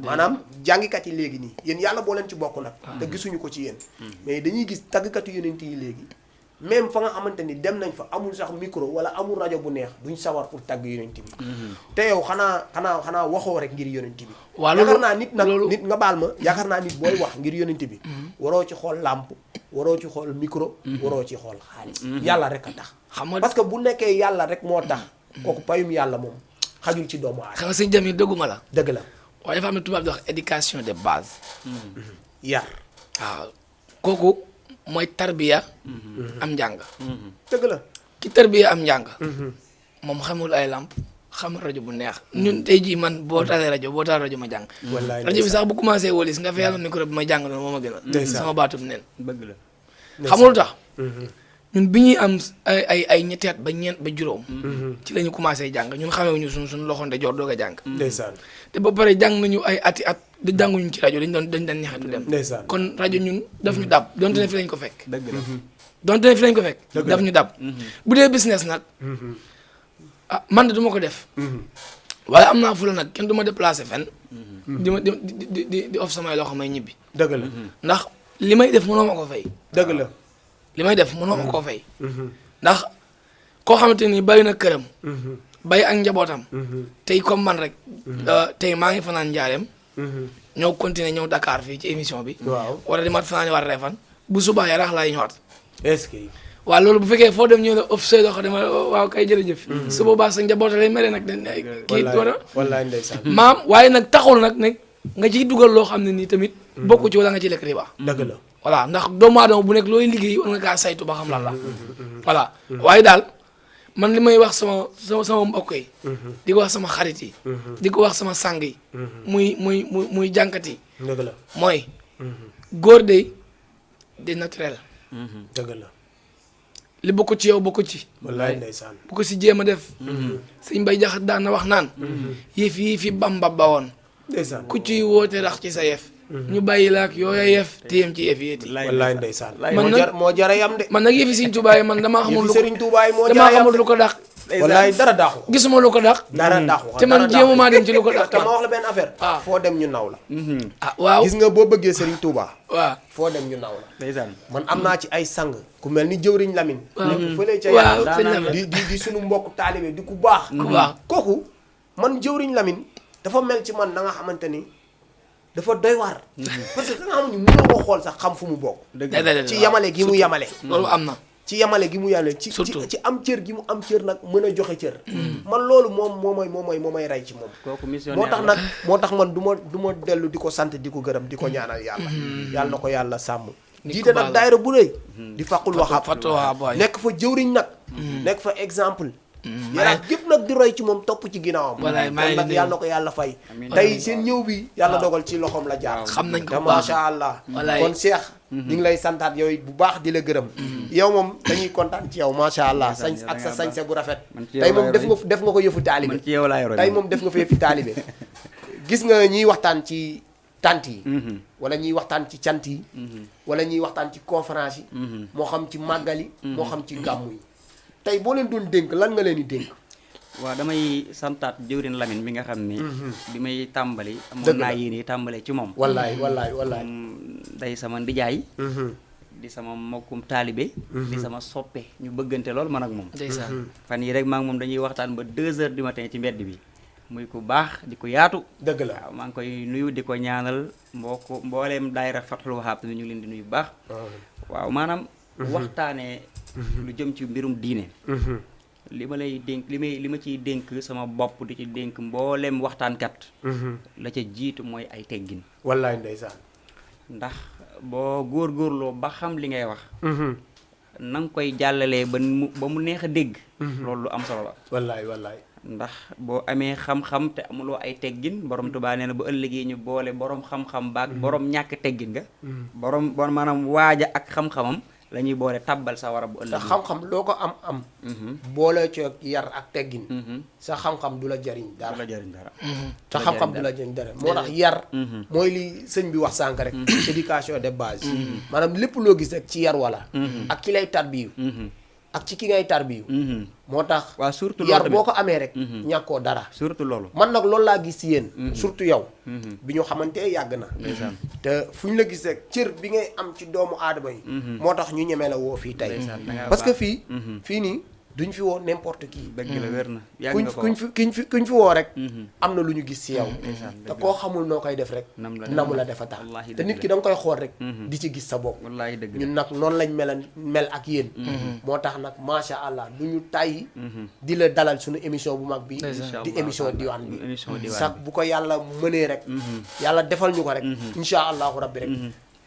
maanaam jàngikat yi léegi nii yéen yàlla boo leen ci bokk nag te gisuñu ko ci yéen mais dañuy gis tàggkatu yonent yi léegi même fa nga xamante ni dem nañ fa amul sax micro wala amul rajo bu neex duñ sawar pour tàgg yonent bi te yow xanaa waxoo rek ngir yonent bi yaakaar naa nit nga baal ma yaakaar naa nit booy wax ngir yonent bi waroo ci xool làmp waroo ci xool micro waroo ci xool xaalis yàlla rek a tax xam nga parce que bu nekkee yàlla rek moo tax kooku payum yàlla moom xajul ci doomu aadama xam nga sëñ Jamil dëgguma la dëgg la waaye dafa am ne tubaab di wax éducation de base yar waaw kooku mooy tarbiya am njàng dëgg la ki tarbiya am njàng moom xamul ay lamp xamul rajo bu neex ñun tey jii man boo taalee rajo ma jàng rajo bi sax bu commencé wolis nga fayal micro bi ma jàng loolu moo ma gën a sama baatum neen bëgg la xamul tax ñun bi ñuy am ay ñetti at ba ñeent ba juróom ci la ñu commencé jàng ñun xamewuñu suñ loxo ndejoor doog a jàng ndeysaan te ba pare jàng nañu ay ati at di jànguñu ci rajo dañ daan ñaxetu dem ndeysaan kon rajo ñun daf ñu dab donte ne fi lañ ko fekk dëgg la donte ne fi lañ ko fekk daf ñu dab bu dee business nag ah man de du ma ko def waaye am naa fula nag kenn du ma déplacé fenn di ma di off samay loxo may ñibbi dëgg la ndax li may def mënoo ma ko fay dëgg la li may def mënoo ma koo fay ndax koo xamante ni bàyyi na këram bàyyi ak njabootam tey comme man rek tey maa ngi fanaan njaareem ñëw continuer ñëw Dakar fii ci émission bi waaw wala di mat fanaan war Refane bu subaa Yaraax laay ñëwaat est-ce que waaw loolu bu fekkee foo dem ñëw la off say loxo dama waaw kay jërëjëf su boobaa sa njaboot lay mere nag dañ kii doona wallaay ndeysaan maam waaye nag taxul nag nga ciy dugal loo xam ne nii tamit bokku ci wala nga ci lekk riba dëgg la voilà ndax doomu aadama bu nekk looy liggéey war nga kaa saytu ba xam lan la voilà waaye daal man li may wax sama mbokk yi di ko wax sama xarit yi di ko wax sama sang yi muy jànkat yi dëgg la mooy góor de naturel dëgg la li bokk ci yow bokk ci wallaay ndeysaan bu ko si jéem a def sëñ Mbay Jaxate daan na wax naan yëf yi fi Bamba ba woon ndeysaan ku ciy woote rax ci sa yëf ñu bàyyi la ak yooya yëf téyem ci yëf yéeti wallaay ndeysaan man nag moo jara yam de man nag yëfi Sëriñ Tuubaa yi man damaa xamul lu ko Sëriñ Tuubaa yi moo damaa jara yam xamul lu ko dàq wallaay dara daaxu gisuma lu ko dàq dara daaxu te man jéemumaa dem ci lu ko dàq te ma wax la benn affaire foo dem ñu naw la ah waaw gis nga boo bëggee Sëriñ Tuubaa waaw foo dem ñu naw la ndeysaan man am naa ci ay sang ku mel ni jëwriñ Lamine nekk fële ca waaw yàlla sëñ Lamine di suñu mbokk taalibe di ku baax ku baax kooku man jëwriñ Lamine dafa mel ci man da nga xamante ni dafa doy waar parce que nga xam ni mënoo ko xool sax xam fu mu bokk ci yamale gi mu yamale loolu am na ci yamale gi mu yamale ci am cër gi mu am cër nag mën a joxe cër man loolu moom moo may rey ci moom kooku missionnaire moo tax nag moo tax man du ma dellu di ko sant di ko gërëm di ko ñaanal yàlla yàlla na ko yàlla sàmm jiite nag daayira bu rëy di faqul waxaab nekk fa jëwriñ nag nekk fa exemple yàlla gépp nag di roy ci moom topp ci ginnaawam kon nag yàlla na ko yàlla fay tey seen ñëw bi yàlla dogal ci loxoom la jaar xam nañ ko te macha allah kon Cheikh ñu ngi lay santaat yow bu baax di la gërëm yow moom dañuy kontaan ci yow macha allah sañ ak sa sañse bu rafet tey moom def nga ko yëfu taalibe tey moom def nga fa yëfu taalibe gis nga ñiy waxtaan ci tant yi wala ñuy waxtaan ci cant yi wala ñuy waxtaan ci conférence yi moo xam ci màggal yi moo xam ci gàmmu yi tey boo leen doon dénk lan nga leen di dénk waaw damay santaat jëwrin Lamine mi nga xam ni bi may tàmbali amoon naa yéene tàmbalee ci moom wallaay day sama ndijaay di sama mbokkum taalibe di sama soppe ñu bëggante lool man ak moom fan yi rek maa ngi moom dañuy waxtaan ba 2 heures du matin ci mbedd bi muy ku baax di ko yaatu dëgg la waaw maa ngi koy nuyu di ko ñaanal mbooleem daayira Fathul Wahab ñu ngi leen di nuyu bu baax waaw maanaam waxtaanee lu jëm ci mbirum diine li ma lay dénk li ma ciy dénk sama bopp di ci dénk mbooleem waxtaankat la ca jiitu mooy ay teggin wallaay ndeysaan ndax boo góorgóorloo ba xam li ngay wax na nga koy jàllalee ba mu neex a dégg loolu lu am solo la wallaay ndax boo amee xam-xam te amuloo ay teggin borom Tuubaa nee na bu ëllëgee ñu boole borom xam-xam baak borom ñàkk teggin nga borom maanaam waaja ak xam-xamam la ñuy boole tabbal sa war a bu ëllëg te xam-xam loo ko am boole ci yar ak teggin sa xam-xam du la jariñ dara te xam-xam du la jariñ dara moo tax yar mooy li sëñ bi wax sànk rek éducation de base maanaam lépp loo gis rek ci yar wala ak ki lay tarbiyu ak ci ki ngay tarbiyu moo tax waaw surtout yar boo ko amee rek ñàkkoo dara surtout loolu man nag loolu laa gis ci yéen surtout yow bi ñu xamante yàgg na te fu ñu la gis rek cër bi ngay am ci doomu aadama yi moo tax ñu ñemee la woo fii tey parce que fii nii duñ fi woo n'importe qui dëgg la wér na kuñ fi woo rek am na lu ñu gis ci yow te koo xamul noo koy def rek namu la defa tax te nit ki da nga koy xool rek di ci gis sa bopp ñun nag noonu lañ mel ak yéen moo tax nag macha allah du ñu tàyyi di la dalal suñu émission bu mag bi di émission diwaan bi sax bu ko yàlla mënee rek yàlla defal ñu ko rek insha allahu rabbi rek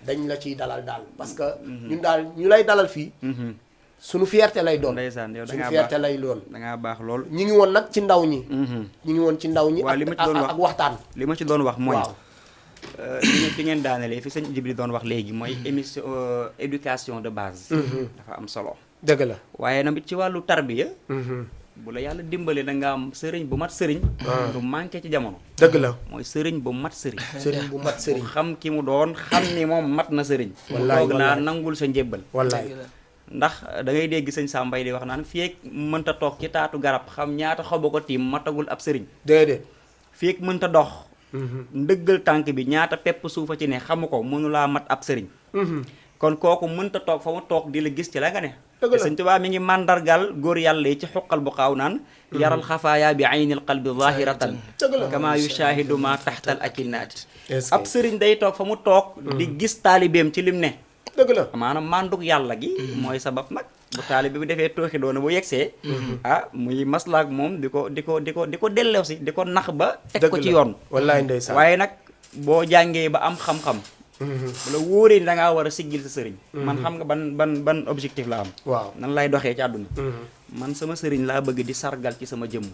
dañ la ciy dalal daal parce que ñun daal ñu lay dalal fii suñu fierté lay doon suñu fierté lay doon da ngaa baax lool ñi ngi woon nag ci ndaw ñi ñi ngi woon ci ndaw ñi waaw li ma ci doon wax ak waxtaan li ma ci doon wax mooy fi ngeen daanelee fi sëñ Jibril doon wax léegi mooy émission éducation de base dafa am solo dëgg la waaye nag ci wàllu tarbiya bu la yàlla dimbale da nga am sëriñ bu mat sëriñ du manqué ci jamono dëgg la mooy sëriñ bu mat sëriñ sëriñ bu mat sëriñ xam ki mu doon xam ni moom mat na sëriñ wallaay toog naa nangul sa njébbal wallaay ndax da ngay dégg sëñ Sambay di wax naan fii ak mënta toog ci taatu garab xam ñaata xoba ko tiim matagul ab sëriñ déedéet fii ak mënta dox ndëggal tànk bi ñaata pepp suufa ci ne xamu ko mënulaa mat ab sëriñ kon kooku mënta toog fa mu toog di la gis ci la nga ne te sëñ Tuubaa mi ngi màndargal góor yàlla yi ci xuqal bu xaaw naan yaral xafaaya bi aynil qalbi zahiratan kama yushahidu ma taxtal akinnaat ab sëriñ day toog fa mu toog di gis taalibeem ci lim ne dëgg la maanaam manduk yàlla gi mooy sabab nag bu taalibe bi defee tooxi doona bu yegsee muy maslaak moom di ko delloo si di ko nax ba teg ko ci yoon wallaay ndeysaan waaye nag boo jàngee ba am xam-xam bu la wóoree ni da ngaa war a siggil sa sëriñ man xam nga ban objectif la am waaw nan lay doxee ci àdduna man sama sëriñ laa bëgg di sargal ci sama jëmm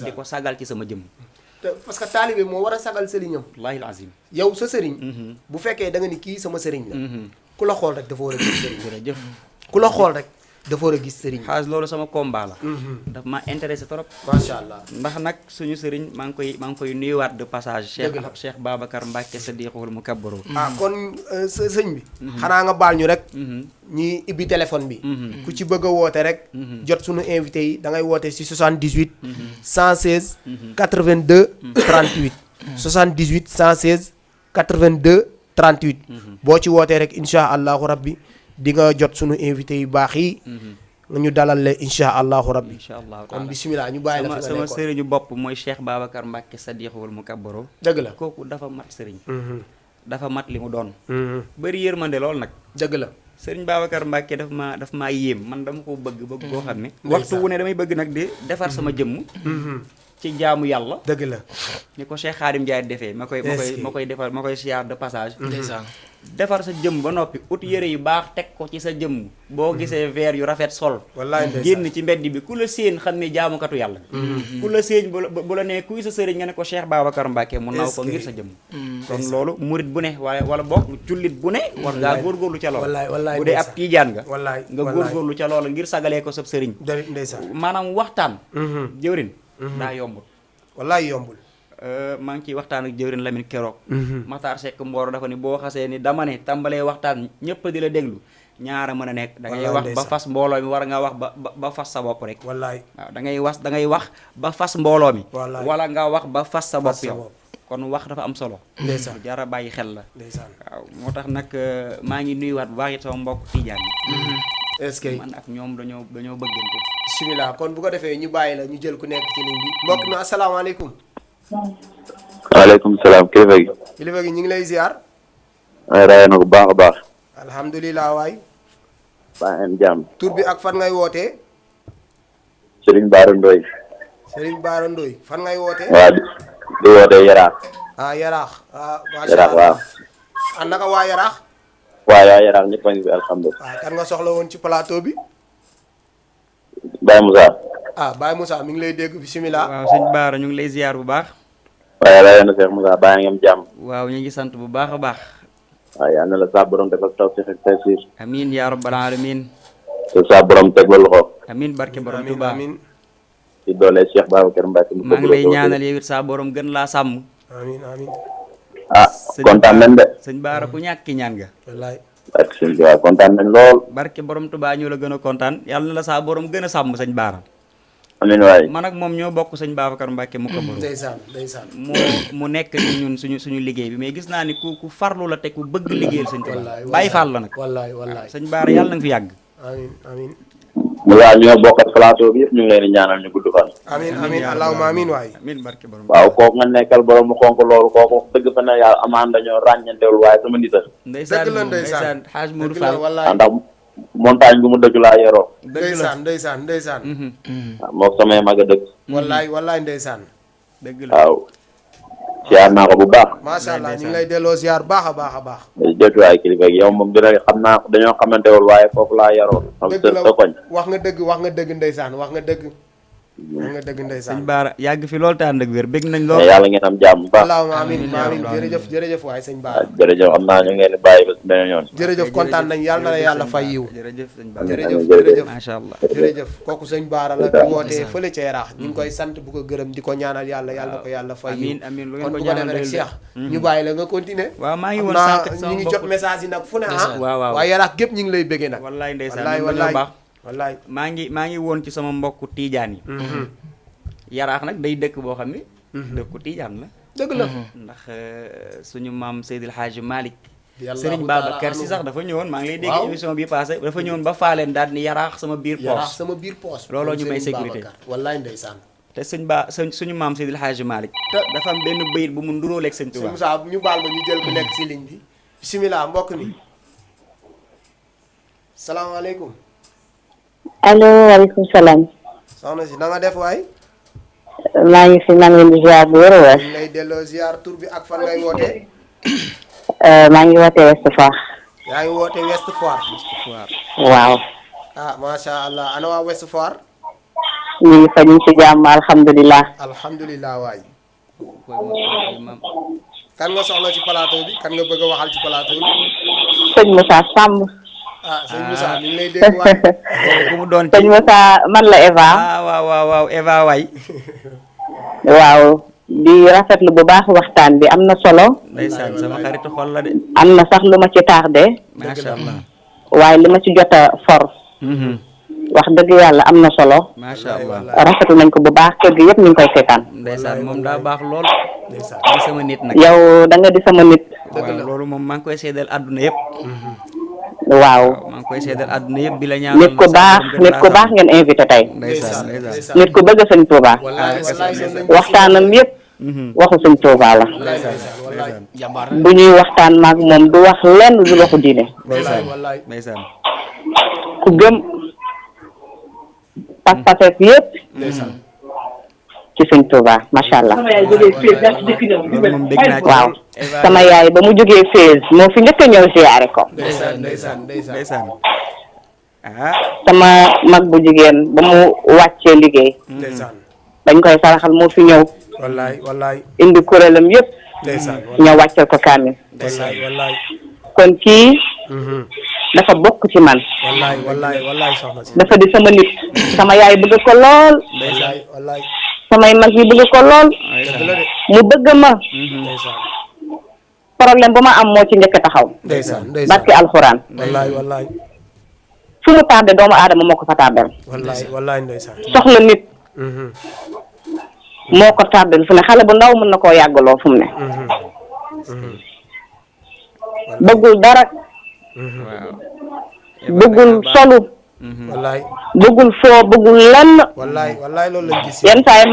di ko sagal ci sama jëmm parce que taalibe moo war a sagal sëriñam wallaahi azim yow sa sëriñ bu fekkee da nga ni kii sama sëriñ la ku la xool rek dafa war a gis sëriñ jërëjëf ku la xool rek dafa war a gis sëriñ bi. xaaj loolu sama combat la. daf ma intéressé trop. macha allah. ndax nag suñu sëriñ maa ngi koy nuyuwaat de passage. dëgg la Cheikh Babacar Mbacke Sadiqul Mukabbaru. kon sëñ bi. xanaa nga baal ñu rek. ñi ibbi téléphone bi. ku ci bëgg a woote rek. jot suñu invité yi da ngay woote si 78. 116. 82 38. 78 116 82 38. boo ci wootee rek incha allahu rabbi di nga jot sunu invité yu baax yi. nga ñu dalal le incha allahu rabbi. incha allahu kon bisimilah ñu bàyyi la fi nga sama nekkoon. sëriñu bopp mooy Cheikh Babacar Mbacke Sadiqul Mukabbaru. dëgg la. kooku dafa mat sëriñ. dafa mat li mu doon. bëri yërmande lool nag. dëgg la. sëriñ Babacar Mbacke daf maa yéem man dama ko bëgg koo xam ne. waxtu wu ne damay bëgg nag di defar sama jëmm. ci jaamu yàlla. dëgg la. ni ko Cheikh Khadim Ndiaye defee ma koy siyaar de passage. ndeysaan defar sa jëmm ba noppi ut yëre yu baax teg ko ci sa jëmm. boo gisee verre yu rafet sol. wallaay ndeysaan génn ci mbedd bi ku la séen xam ne jaamukatu yàlla. ku la séen bu la nee kuy sa sëriñ nga ne ko Cheikh Babacar Mbacke mu naw ko ngir sa jëmm. kon loolu murit bu ne wala boog jullit bu ne. war ngaa góorgóorlu ca loolu. wallaay bu dee ab tiijaan nga. wallaay nga góorgóorlu ca loolu ngir sagalee ko sa sëriñ. ndeysaan. maanaam waxtaan. jëwrin daa yombul. wallaay yombul. maa ngi ciy waxtaan ak jëwrin Lamine keroog. Matar Seck Mboro dafa ni boo xasee ni dama ne tàmbalee waxtaan ñëpp di la déglu ñaara mën a nekk. da ngay wax ba fas mbooloo mi war nga wax ba fas sa bopp rek. wallaay waaw da ngay wax ba fas mbooloo mi. wallaay wala nga wax ba fas sa bopp yow. kon wax dafa am solo. ndeysaan lu jar a bàyyi xel la. ndeysaan. waaw moo tax nag maa ngi nuyuwaat bu baax it sama mbokk Tijaan yi. est-ce que man ak ñoom dañoo bëggante. bisimilah kon bu ko defee ñu bàyyi la ñu jël ku nekk ci ligne bi mbokk mi asalaamaaleykum. waaleykum salaam kilifa gi. kilifa gi ñu ngi lay ziar. waaye raaya na ko baax a baax. alhamdulilah waay. baa ngeen jàmm. tur bi ak fan ngay wootee. Serigne Bara Ndoye. Serigne Bara Ndoye fan ngay wootee. waa di wootee Yaraax. Yaraax. macha Yaraax waaw. naka waa Yaraax. waaw yaa Yaraax ñëpp a ngi fi alhamdulilah. kan nga soxla woon ci plateau bi. Baye Moussa. Baye Moussa mi ngi lay dégg bisimilah. waaw sëñ Baara ñu ngi lay ziar bu baax. waaye raaya na Cheikh Moussa baa ngeen jàmm. waaw ñu ngi sant bu baax a baax. waaw yal na la saa borom defal tawfiq ak taysiir. amiin yaa rabbal alamin. te saa borom teg la loxo. amiin barke borom Tuubaa. amiin ci doole Cheikh Babacar Mbacke. maa ngi lay ñaanal yow it saa borom gën laa sàmm. amiin amiin. kontaan nañ de. sëñ Baara ku ñàkki ñaan nga. wallaay. ak sëñ bi waaw kontaan nañ lool. barke borom Tuubaa ñu la gën a kontaan yàlla na la saa borom gën a sàmm sëñ Baara. amiin waay. man ak moom ñoo bokk sëñ Babacar Mbacke mu ko borom. ndeysaan ndeysaan. mu nekk ci ñun suñu liggéey bi mais gis naa ni ku farlu la te ku bëgg liggéeyal sëñ Tuubaa. wallaay Baay Faal la nag. wallaay wallaay. sëñ Baara yàlla na nga fi yàgg. amiin amiin. Moussa ñoo bokkat plateau bi yëpp ñu ngi leen di ñaanal ñu gudd fan. amiin amiin allahumma amiin waay. amiin barke borom. waaw kooku nga nekkal borom mu xonk loolu kooku dëgg fa ne yàlla amaan dañoo ràññantewul waaye sama nit a. ndeysaan dëgg la ndeysaan xaaj Modou dëgg la Fall. wallaay. ndax montagne bu mu dëgg laa yoroo. ndeysaan ndeysaan ndeysaan. waaw moom samay mag a dëgg. wallaay wallaay ndeysaan. dëgg la waaw. siyaar naa ko bu baax. macha allah ñu ngi lay delloo ziar baax a baax a baax. jotuwaay kilifa gi yow moom dina xam naa dañoo xamantewul waaye foofu laa yaroo. dëgg la sa koñ. wax nga dëgg ndeysaan wax nga dëgg. wax nga dëgg ndeysaan. sëñ Baara yàgg fi lool te ànd ak wér bég nañ lool. mais yàlla ngeen am jàmm bu baax. allahumma amiin amiin jërëjëf waaye sëñ Baara. jërëjëf xam naa ñu ngeen di bàyyi ba beneen yoon. jërëjëf kontaan nañ yàlla na la yàlla fay yiw. jërëjëf sëñ Baara jërëjëf macha allah. jërëjëf kooku sëñ Baara la di wootee fële ca Yaraax ñu ngi koy sant bu ko gërëm di ko ñaanal yàlla yàlla ko yàlla fay yiw. amiin lu kon ngeen ko bu ko defee ñaanal rek Cheikh ñu bàyyi la nga continuer. waaw maa ngi woon xam sànq naa sama ñu ngi jot message yi nag fu ne waaw waaye Yaraax gépp ñu ngi lay bëggee nag. wallaay ndeysaan wallaay ñoom dañoo baax. wallaay maa ngi woon ci sama mbokku tiijaan yi. Yaraax nag day dëkk boo xam ne. dëkku tiijaan la. dëgg la. ndax suñu maam Seydil Hadji Malick. Yàlla Serigne Babacar si sax dafa ñëwoon maa ngi lay dégg émission bi passé dafa ñëwoon ba faaleen daal ni Yaraax sama biir poos. sama biir poos. looloo ñu may sécurité. wallaay ndeysaan. te suñu maam Seydil Hadji Malick. dafa am benn bayit bu mu nduróoleeg sëñ sëñ Tuubaa. Moussa ñu baal ma ñu jël ku nekk ci ligne bi. bisimilah mbokk mi. salaamaaleykum. allo waaleykum salaam. soxna si na nga def waay. maa ngi fi maa ngi leen di ziar bu wér a wér. ñu ngi lay delloo ziar tur bi ak fan ngay wootee. maa ngi wootee West Foire. yaa ngi woote West Foire. waaw. macha allah ana waa West Foire. ñu ngi fa ñu ngi si jàmm alhamdulilah. alhamdulilah waay. kan nga soxla ci plateau bi kan nga bëgg a waxal ci plateau bi. sëñ Moussa Samb. sëñ Moussa ñu ngi lay dégg waay. ku mu doon sëñ Moussa man la Eva. waaw Eva waay. waaw di rafetlu bu baax waxtaan bi am na solo. ndeysaan sama xaritu xol la de. am na sax lu ma ci tardé. macha allah. waaye li ma ci jot a for. wax dëgg yàlla am na solo. macha allah. rafetlu nañ ko bu baax kër gi yëpp ñu ngi koy seetaan. ndeysaan moom daa baax lool. di sama nit nag. yow da nga di sama nit. waaw loolu moom maa ngi koy seedeel àdduna yëpp. waaw maa ngi koy seedeel àdduna yëpp bi la ñaanal. nit ku baax ngeen invité tey. ndeysaan nit ku bëgg sëñ Touba. waxtaanam yëpp. waxu sëñ Touba la. jàmbaar bu ñuy waxtaan maag moom du wax lenn du waxu diine. ndeysaan. ku gëm pas-paseef yëpp. ci sëñ Touba macha allah. loolu moom dégg naa ci. waaw sama yaay ba mu jógee Fès moo fi njëkk a ñëw ziyaare ko. ndeysaan. sama mag bu jigéen ba mu wàccee liggéey. dañ koy saraxal moo fi ñëw. wallaay. indi kuréelam yëpp. ñëw wàccal ko kaamil. wallaay. kon kii. dafa bokk ci man. wallaay soxna si. dafa di sama nit. sama yaay bëgg ko lool. wallaay. samay mag yi bëgg ko lool. mu bëgg ma. problème bu ma am moo ci njëkk a taxaw. barki alxuraan. wallaay. fu mu tardé doomu aadama moo ko fa tardel. wallaay ndeysaan. soxla nit. moo ko tardel fu ne xale bu ndaw mën na koo yàggaloo fu mu ne. bëggul dara. bëggul solu. wallaay. bëggul foo bëggul lenn. wallaay loolu lañ gis. yenn saa yi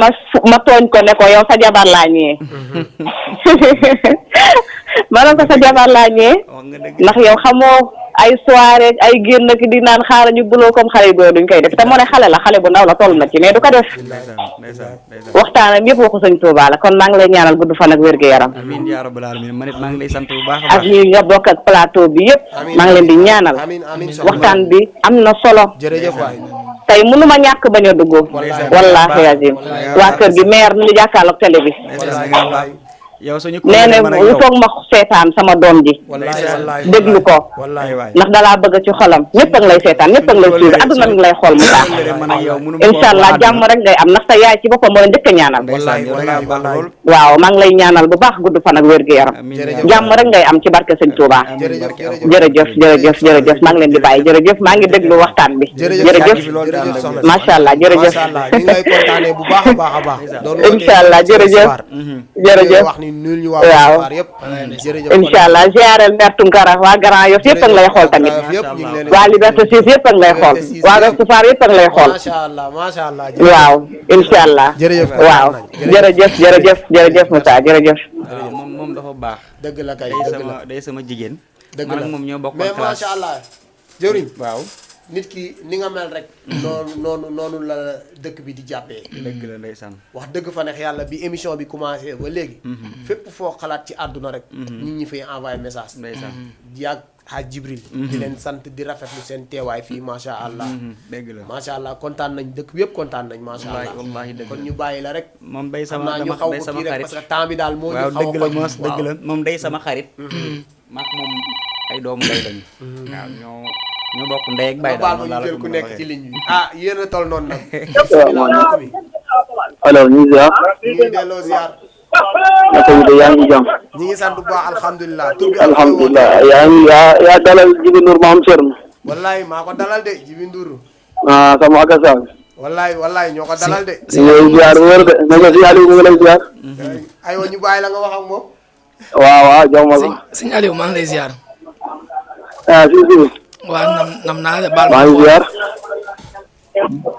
ma tooñ ko ne ko yow sa jabar laa ñëwee. ma ne ko sa jabar laa ñëwee. ndax yow xamoo ay soirée ay génn ki di naan xaaral ñu buloo comme xale yu góor duñ koy def te moo ne xale la xale bu ndaw la toll na ci mais du ko def. waxtaanam yëpp waxu sëñ Touba la kon maa ngi lay ñaanal gudd fan ak wér-gu-yaram. amiin yaa rabbal aalamiin man it maa ngi lay sant bu baax a ak baax. ñi nga bokk ak plateau bi yëpp. maa ngi leen di ñaanal. waxtaan bi am na solo. jërëjëf waay. tey mënu ma ñàkk bañ a dugg. wallaahi azim waa kër gi maire nu ngi jàkkaarloog télé bi. yow suñu nee na foog ma seetaan sama doom ji. déglu ko. ndax dalaa bëgg ci xolam ñëpp a ngi lay seetaan ñëpp a ngi lay suivre adduna mi ngi lay xool mu tax. incha allah jàmm rek ngay am ndax sa yaay ci boppam moo la njëkk a ñaanal. waaw maa ngi lay ñaanal bu baax gudd fan ak wér gu yaram. jàmm rek ngay am ci barke sëñ Touba. jërëjëf maa ngi leen di bàyyi jërëjëf maa ngi déglu waxtaan bi. jërëjëf macha allah jërëjëf. ñu ngi lay kontaanee bu baax a baax. incha allah jërëjëf. waaw incha allah ziarel mer Tunkara waa Grand Yoff yëpp a ngi lay xool tamit waa Liberté 6 yëpp a ngi lay xool waa Ouest Foire yëpp a ngi lay xool waaw incha allah waaw jërëjëf Moussa jërëjëf. moom dafa baax. dëgg la kay day sama jigéen. dëgg man la ak moom ñoo bokk mais classe. macha allah jëriñ waaw. nit ki ni nga mel rek. noonu la dëkk bi di jàppee. dëgg la ndeysaan. wax dëgg fa neex yàlla bi émission bi commencé ba léegi. fépp foo xalaat ci àdduna rek. ñu ngi fay envoyé message. ndeysaan. yàgg Hadj Jibril. di leen sant di rafetlu seen teewaay fii macha allah. dëgg la macha allah kontaan nañ dëkk bi yëpp kontaan nañ macha allah. wallaahi dëgg la kon ñu bàyyi la rek. moom day xam sama naa ñu xaw day ko sama kii rek xarit. parce que temps bi daal moo ñu waaw xaw a dëgg la xoj. moos dëgg waaw. la moom day sama xarit. maak moom ay doomu ndey lañu. waaw ñoo bokk ndey ak baay baal daal ma ñu laa la jël ko ku mën a nekk ci waxee. ligne bi. ah yéen a toll noonu nag. alors ñu ngi ziar. ñu ngi delloo ziar. naka yi de yaa ngi jàmm. ñu ngi sant bu baax alhamdulilah. tur bi alhamdulilah yaa dalal Jibi Ndour maam Thierno. wallaay maa ko dalal de Jibi Ndour. ah sama akasa. wallaay ñoo ko dalal de. ñu ngi lay ziar wér de naka si Aliou ñu ngi lay ziar. aywa ñu bàyyi la nga wax ak moom. waaw jox ma ko. sëñ Aliou maa ngi lay ziar. ah si. waaw nam naa la baal maa ngi ziar.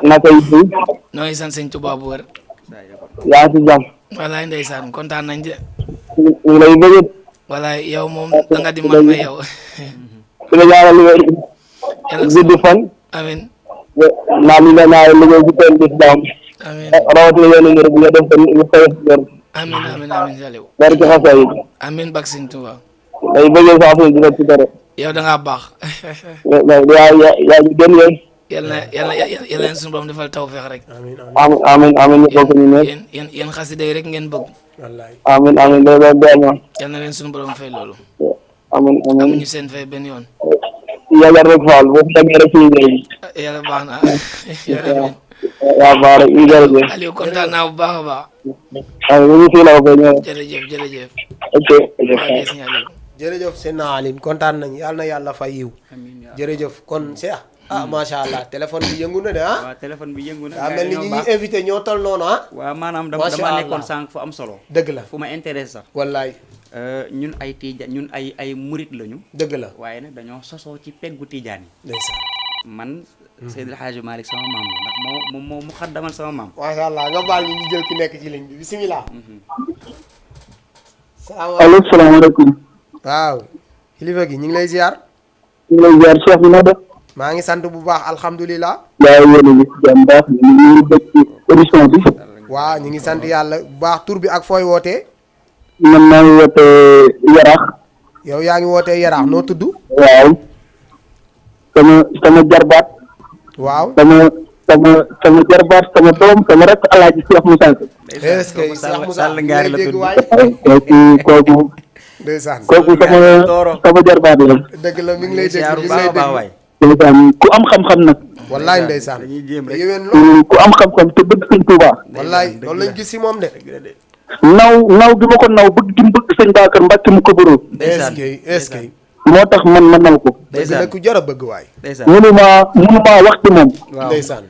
naka yi si. ñoo ngi sant sëñ Tuubaa bu wér. yaa ngi si jàmm. walaay ndeysaan kontaan nañ de. ñu ngi lay bëgg. walaay yow moom da nga di man ma yow. su la ñaanal liggéey. guddi fan. amin naa li nga naa liggéey bu teel bis daam. amin rawatina yoonu ngir bu nga def ko ñu koy yor. amin Aliou. barke xasa yi. amin bak sëñ Tuubaa. day bëggee saa su dina ci dara. yow da ngaa baax. yaa ñu gën yéen. yàlla leen suñu borom defal tawfeex rek. amiin ñu bokk ñu nekk. yéen xasida yi rek ngeen bëgg. amiin day doon doon ma. yal na leen suñu borom fay loolu. amiin amuñu seen fay benn yoon. yàlla rek faal bu mu demee rek fii léegi. yàlla baax na. waaw baax rek jërëjëf. Aliou kontaan naa bu baax a baax. waaw ñu ngi fii la ko ñëw. jërëjëf jërëjëf. ok jërëjëf seen Aline kontaan nañ yàlla na yàlla fay yiw jërëjëf kon Cheikh macha allah téléphone bi yëngu na de waaw téléphone bi yëngu na daa mel ni ñi ñuy invité ñoo tol noonu waaw maanaam dama nekkoon sànq fu am solo dëgg la fu ma intéresse sax wallaay ñun ay tijaan ñun ay murit lañu dëgg la waaye nag dañoo sosoo ci peggu tijaan yi ndeysaan man Seydil Hadji Malick sama maam la ndax moo mu xaddamal sama maam macha allah nga baal ñu jël ki nekk ci ligne bi bisimilah allo salaamaaleykum. waaw kilifa gi ñu ngi lay ziar ñu ngi lay ziar Cheikh bi na def. maa ngi sant bu baax alhamdulilah waaw yéen a ngi si jàmm baax ñu ngi bëgg ci émission bi. waaw ñu ngi sant yàlla bu baax tur bi ak fooy wootee man maa ngi wootee Yaraax. yow yaa ngi wootee Yaraax noo tudd waaw. sama jarbaat. waaw sama jarbaat sama doom sama rek alaaji Cheikh Moussa. est-ce que Cheikh Moussa ngaari la tudd kooku ndeysaan kooku sama jarbaat la. dëgg la mi ngi lay dégg mi ngi lay dégg ndeysaan ku am xam-xam nag. wallaay ndeysaan dañuy jéem rek yéwén ku am xam-xam te bëgg sëñ Touba. wallaay loolu lañ gis si moom de naw bi ma ko naw bëgg gi mu bëgg sëñ Bakar Mbàkke mu ko bëroo. est-ce que moo tax man ma naw ko. dëgg la ku jar a bëgg waay mënumaa wax ci moom. ndeysaan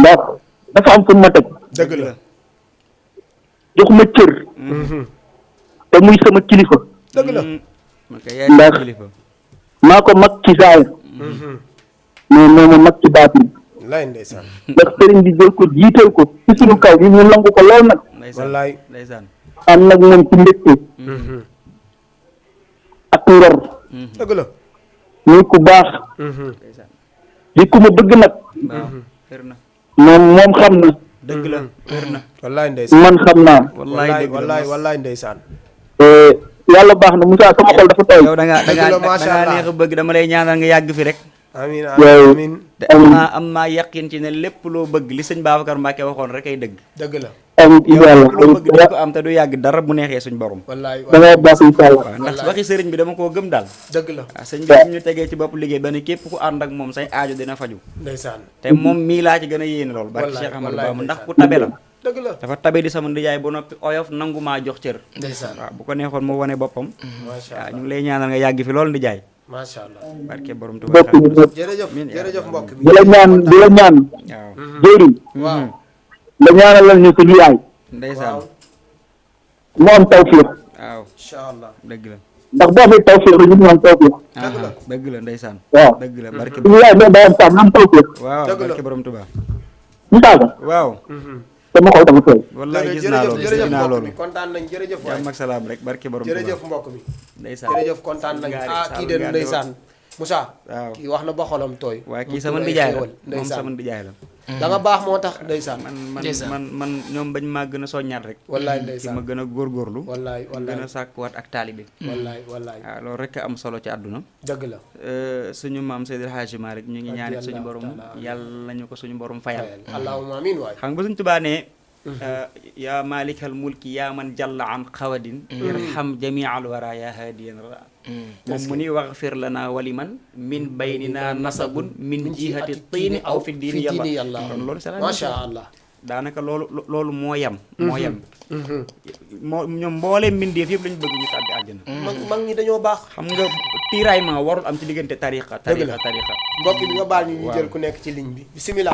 ndax dafa am fu ma teg. dëgg la jox ma cër. te muy sama kilifa. dëgg la ndax maa ko mag ci saayir. mais moo ma mag ci baatin. wallaay ndeysaan ndax sëriñ bi jël ko jiital ko ci suñu kaw ñu nangu ko lool nag. wallaay am nag moom ci mbégte. ak ngor. dëgg la muy ku baax. di ku ma bëgg nag. moom xam na. dëgg la wallaay ndeysaan man xam naa. wallaay ndeysaan yàlla baax na Moussa sama xol dafa tooy. yow da ngaa neex a bëgg dama lay ñaanal nga yàgg fi rek amiin amiin te am naa yaqin ci ne lépp loo bëgg li sëñ Babacar Mbacke waxoon rek ay dëgg dëgg la yàlla loo bëgg di ko am te du yàgg dara bu neexee suñ borom wallaay da ngay baax incha allah. waaw ndax waxi sëriñ bi dama koo gëm daal dëgg la waaw sëñ bi ñu tegee ci bopp liggéey ba ne képp ku ànd ak moom say aajo dina faju ndeysaan te moom mii laa ci gën a yéene loolu barki Cheikh Amadou Bamba ndax ku tabe la dëgg la dafa tabe di sama ndijaay ba noppi oyof nangu maa jox cër ndeysaan waaw bu ko neexoon mu wane boppam macha waaw ñu ngi lay ñaanal nga yàgg fi loolu ndijaay macha allah barke borom Tuubaa jërëjëf mbokk bi di la ñaan waaw jëriñ waaw nga ñaanalal ñu suñu yaay ndeysaan mu am tawfiix waaw incha allah dëgg la ndax boo amee tawfiix rek ñu am tawfiix. dëgg la ndeysaan waaw dëgg la barke suñu yaay doon day am sax am tawfiix. waaw barke borom Tuubaa ñu taaga waaw sama xol dafa tooy. wallaay gis naa loolu gis naa loolu kontaan nañ jërëjëf waay jàmm ak salaam rek barke borom Tuubaa jërëjëf mbokk mi ndeysaan jërëjëf kontaan nañ kii de ndeysaan Moussa waaw kii wax na ba xolam tooy waaye kii sama ndijaay la moom sama ndijaay la da nga baax moo tax ndeysaan man ñoom bañ maa gën a soññaat rek wallaay ci ndeysaan ma gën a góorgóorlu wallaay gën a sàkkuwaat ak taalibe wallaay wallaay waaw loolu rek am solo ci àdduna dëgg la suñu maam Seydil Hadji Malick ñu ngi ñaanit suñu borom yàlla nañu ko suñu borom fayal allahumma amiin waay xam nga suñ tubaa ne yaa malikal mulki yaa man jalla an xawadin irham jamial wara ya hadiyan ra moom mu ni waxfir lana waliman min baynina nasabun min jihati tiini aw fi diini yàlla kon loolu c'est macha allah daanaka loolu moo yem moo ñoom mboolee mbindeef yëpp lañu bëgg ñu tàbbi àjjana mag ñi dañoo baax xam nga tiraillement warul am ci diggante tariqa mbokk bi nga baal ñu jël ku nekk ci ligne bi bisimilah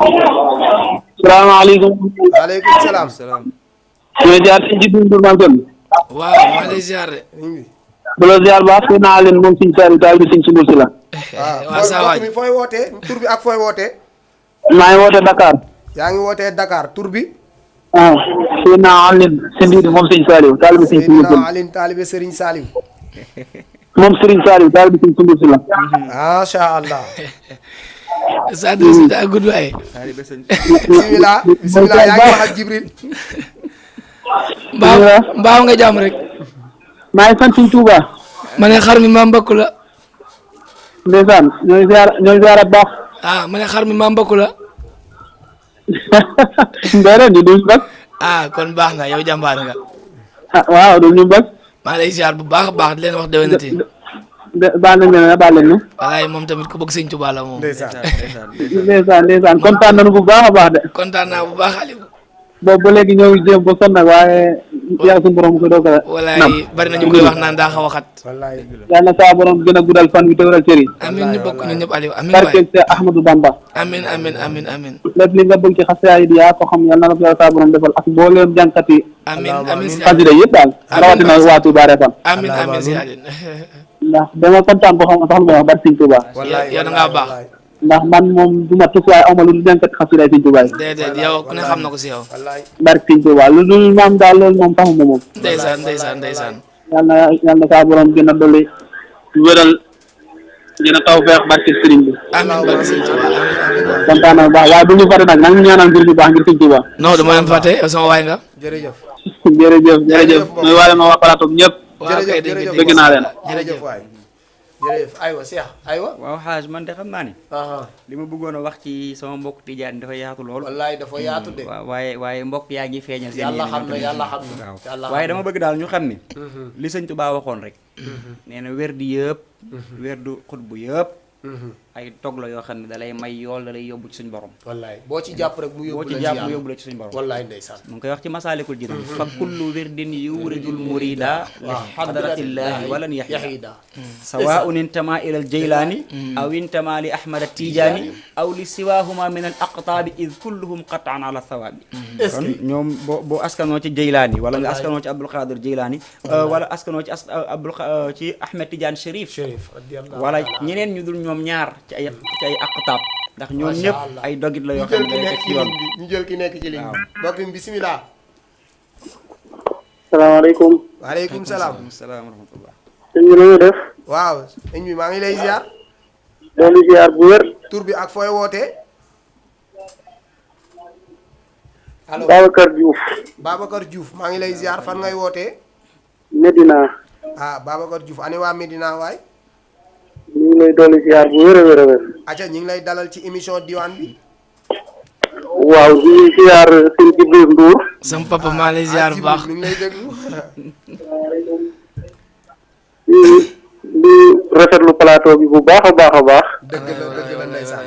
salaamaaleykum. waaleykum salaam ñu ngi ziar si njiitu Ndour Mansour. waaw maa lay ziar de. bu la ziar baax fii naa leen moom suñu saari taal bi suñ sumbul si la. waaw mbokk mi fooy wootee tur bi ak fooy wootee. maa ngi wootee Dakar. yaa ngi wootee Dakar tur bi. fii naa Alioune si ndiir moom suñu Saliou taal bi suñ sumbul si la. Alioune taalibe Serigne Saliou. moom Serigne Saliou taal bi suñ sumbul si la. macha allah. saa dëgg daa gudd waaye. bisimilah yaa ngi wax ak Jibril. mbaaw nga jàmm rek. maa ngi sant suñ Touba. ma ne xar mi maa mbokk la. ndeysaan ñooy ziar baax. ma ne xar mi maa mbokk la. mbere di duñ bas. kon baax nga yow jàmbaar nga. waaw duñ ñu bas. maa lay ziar bu baax a baax di leen wax déwénati. baal nañ leen baal leen ñu. walaay moom tamit ku bëgg sëñ Tuubaa la moom. ndeysaan kontaan nañu bu baax a baax de. kontaan naa bu baax Aliou. boobu ba léegi ñëw jéem ba sonn nag waaye yàlla suñu borom ko doog a. walaay bari na ñu koy wax naan daa xaw a xat. yàlla na saa borom gën a guddal fan bi te wéral cër yi. amiin ñu bokk ñun ñëpp Aliou amiin waay. barke Ahmadou Bamba. amiin amiin amiin amiin. lépp li nga bëgg ci xasida yi yaa ko xam yàlla na la ko yàlla saa borom defal ak mbooleem jànkat yi. amiin amiin si xasida yëpp daal. rawatina waa Touba Refane. amiin amiin si Aliou. ndax dama kontaan boo xam ne sax lu may wax barke Sëñ Touba. yow da ngaa baax. ndax man moom du ma tus waaye aw ma lu dul jànkat xasida Sëñ Touba yi. déedéet yow ku ne xam na ko si yow. barke Sëñ Touba lu dul maam daal loolu moom taxuma moom. ndeysaan ndeysaan ndeysaan. yàlla na saa borom gën a dolli wéral gën a taw feex barke Sëriñ bi. amiin barke Sëñ Touba amiin. kontaan na bu baax waaye bu ñu fàtte nag na nga ñaanal ngir bu baax ngir Sëñ Touba. non dama leen fàtte yow sama waay nga. jërëjëf jërëjëf mooy waale ma waa plateau bi ñëpp. jërëjëf bëgg naa leen. jërëjëf waay jërëjëf aywa Cheikh aywa. waaw xaaj man de xam naa ne. li ma bëggoon a wax ci sama mbokk tijaan dafa yaatu lool. wallaay dafa yaatu de. waaw waaye mbokk yaa ngi feeñal. seen yàlla xam na yàlla xam na waaye dama bëgg daal ñu xam ni. li sëñ Tuubaa waxoon rek. nee na werdi yëpp. werdu xutbu yëpp. ay tog la yoo xam ne da lay may yool da lay yóbbu ci suñu borom. wallaay boo ci jàpp rek mu yóbbu la ci suñu borom. wallaay ndeysaan. mu ngi koy wax ci masaalikul jinaan. fa kullu wirdin yuridul murida li hadratillahi walan yahida. sawaun intama ila al jaylaani aw intama li ahmad tijaani aw li siwahuma min al aqtaabi id kulluhum qatan ala thawaabi. kon ñoom boo askanoo ci jaylaani wala nga askanoo ci abdul qadir jaylaani wala askanoo ci ahmed tidiane chérif wala ñeneen ñu dul ñoom ñaar ci ay aqtaab ndax ñoom ñëpp ay dogit la yoo xam ne nekk ci yoon bi. ñu jël ki nekk ci ligne bi. mbokk mi bisimilah. salaamaaleykum. waaleykum salaam. salaam wa rahmatullah. sëñ bi nu def. waaw sëñ bi maa ngi lay ziar. doon ziar bu wér. tur bi ak fooy wootee. allo Babacar Diouf. Babacar Diouf maa ngi lay ziar fan ngay wootee. Medina. Babacar Diouf ani waa Medina waay. ñu ngi lay dolli ziar bu wér a wér a wér. acca ñu ngi lay dalal ci émission diwaan bi. waaw di ziar sëñ Jibril Ndour. sama papa maa lay ziar bu baax. ñu ngi lay déglu. di rafetlu plateau bi bu baax a baax a baax. dëgg la ndeysaan.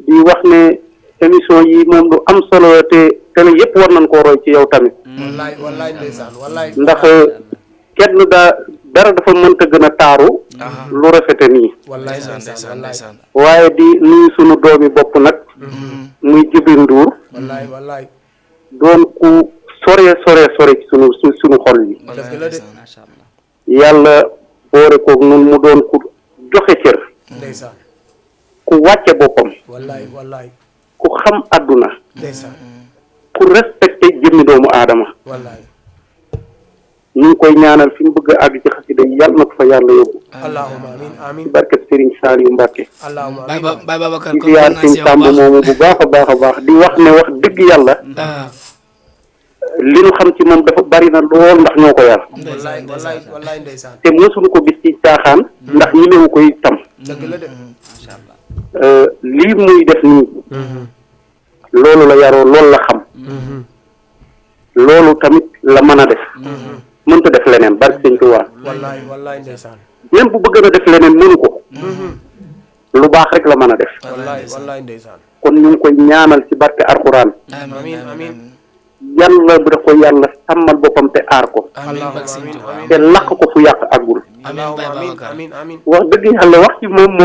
di wax ne émission yi moom lu am solo te télé yëpp war nañ koo roy ci yow tamit. wallaay ndeysaan wallaay. ndax kenn dara dafa mënta gën a taaru. lu rafete nii. wallaay ndeysaan waaye di nuyu sunu doomi bopp nag. muy Jibril Ndour. wallaay. doon ku sore ci sunu xol yi. dëgg la de. yàlla boore koog nun mu doon ku joxe cër. ndeysaan. ku wàcce boppam. wallaay. ku xam àdduna. ndeysaan. ku respecté jëmmi doomu aadama. wallaay. ñu ngi koy ñaanal fi mu bëgg a àgg ci xasida yi yàlla na ko fa yàlla yóbbu. allahumma amiin ci barket Serigne Saliou Mbacke. allahumma Baye Babacar di ziar Sëñ Samb moomu bu baax a baax di wax ne wax dëgg yàlla. li nu xam ci moom dafa bari na lool ndax ñoo ko yar. wallaay ndeysaan. te mosuñu ko gis ci caaxaan. ndax ñi mewu koy tam. dëgg la de. lii muy def nii. loolu la yaroo loolu la xam. loolu tamit la mën a def. mënta def leneen barke Sëñ Tuubaa. wallaay ndeysaan. même bu bëgg a def leneen mënu ko. lu baax rek la mën a def. wallaay ndeysaan. kon ñu ngi koy ñaanal ci barke Alxuraan. amiin. yàlla bu da ko yàlla sàmmal boppam te aar ko. te laq ko fu yàq àggul. amiin. wax dëgg yàlla wax ci moom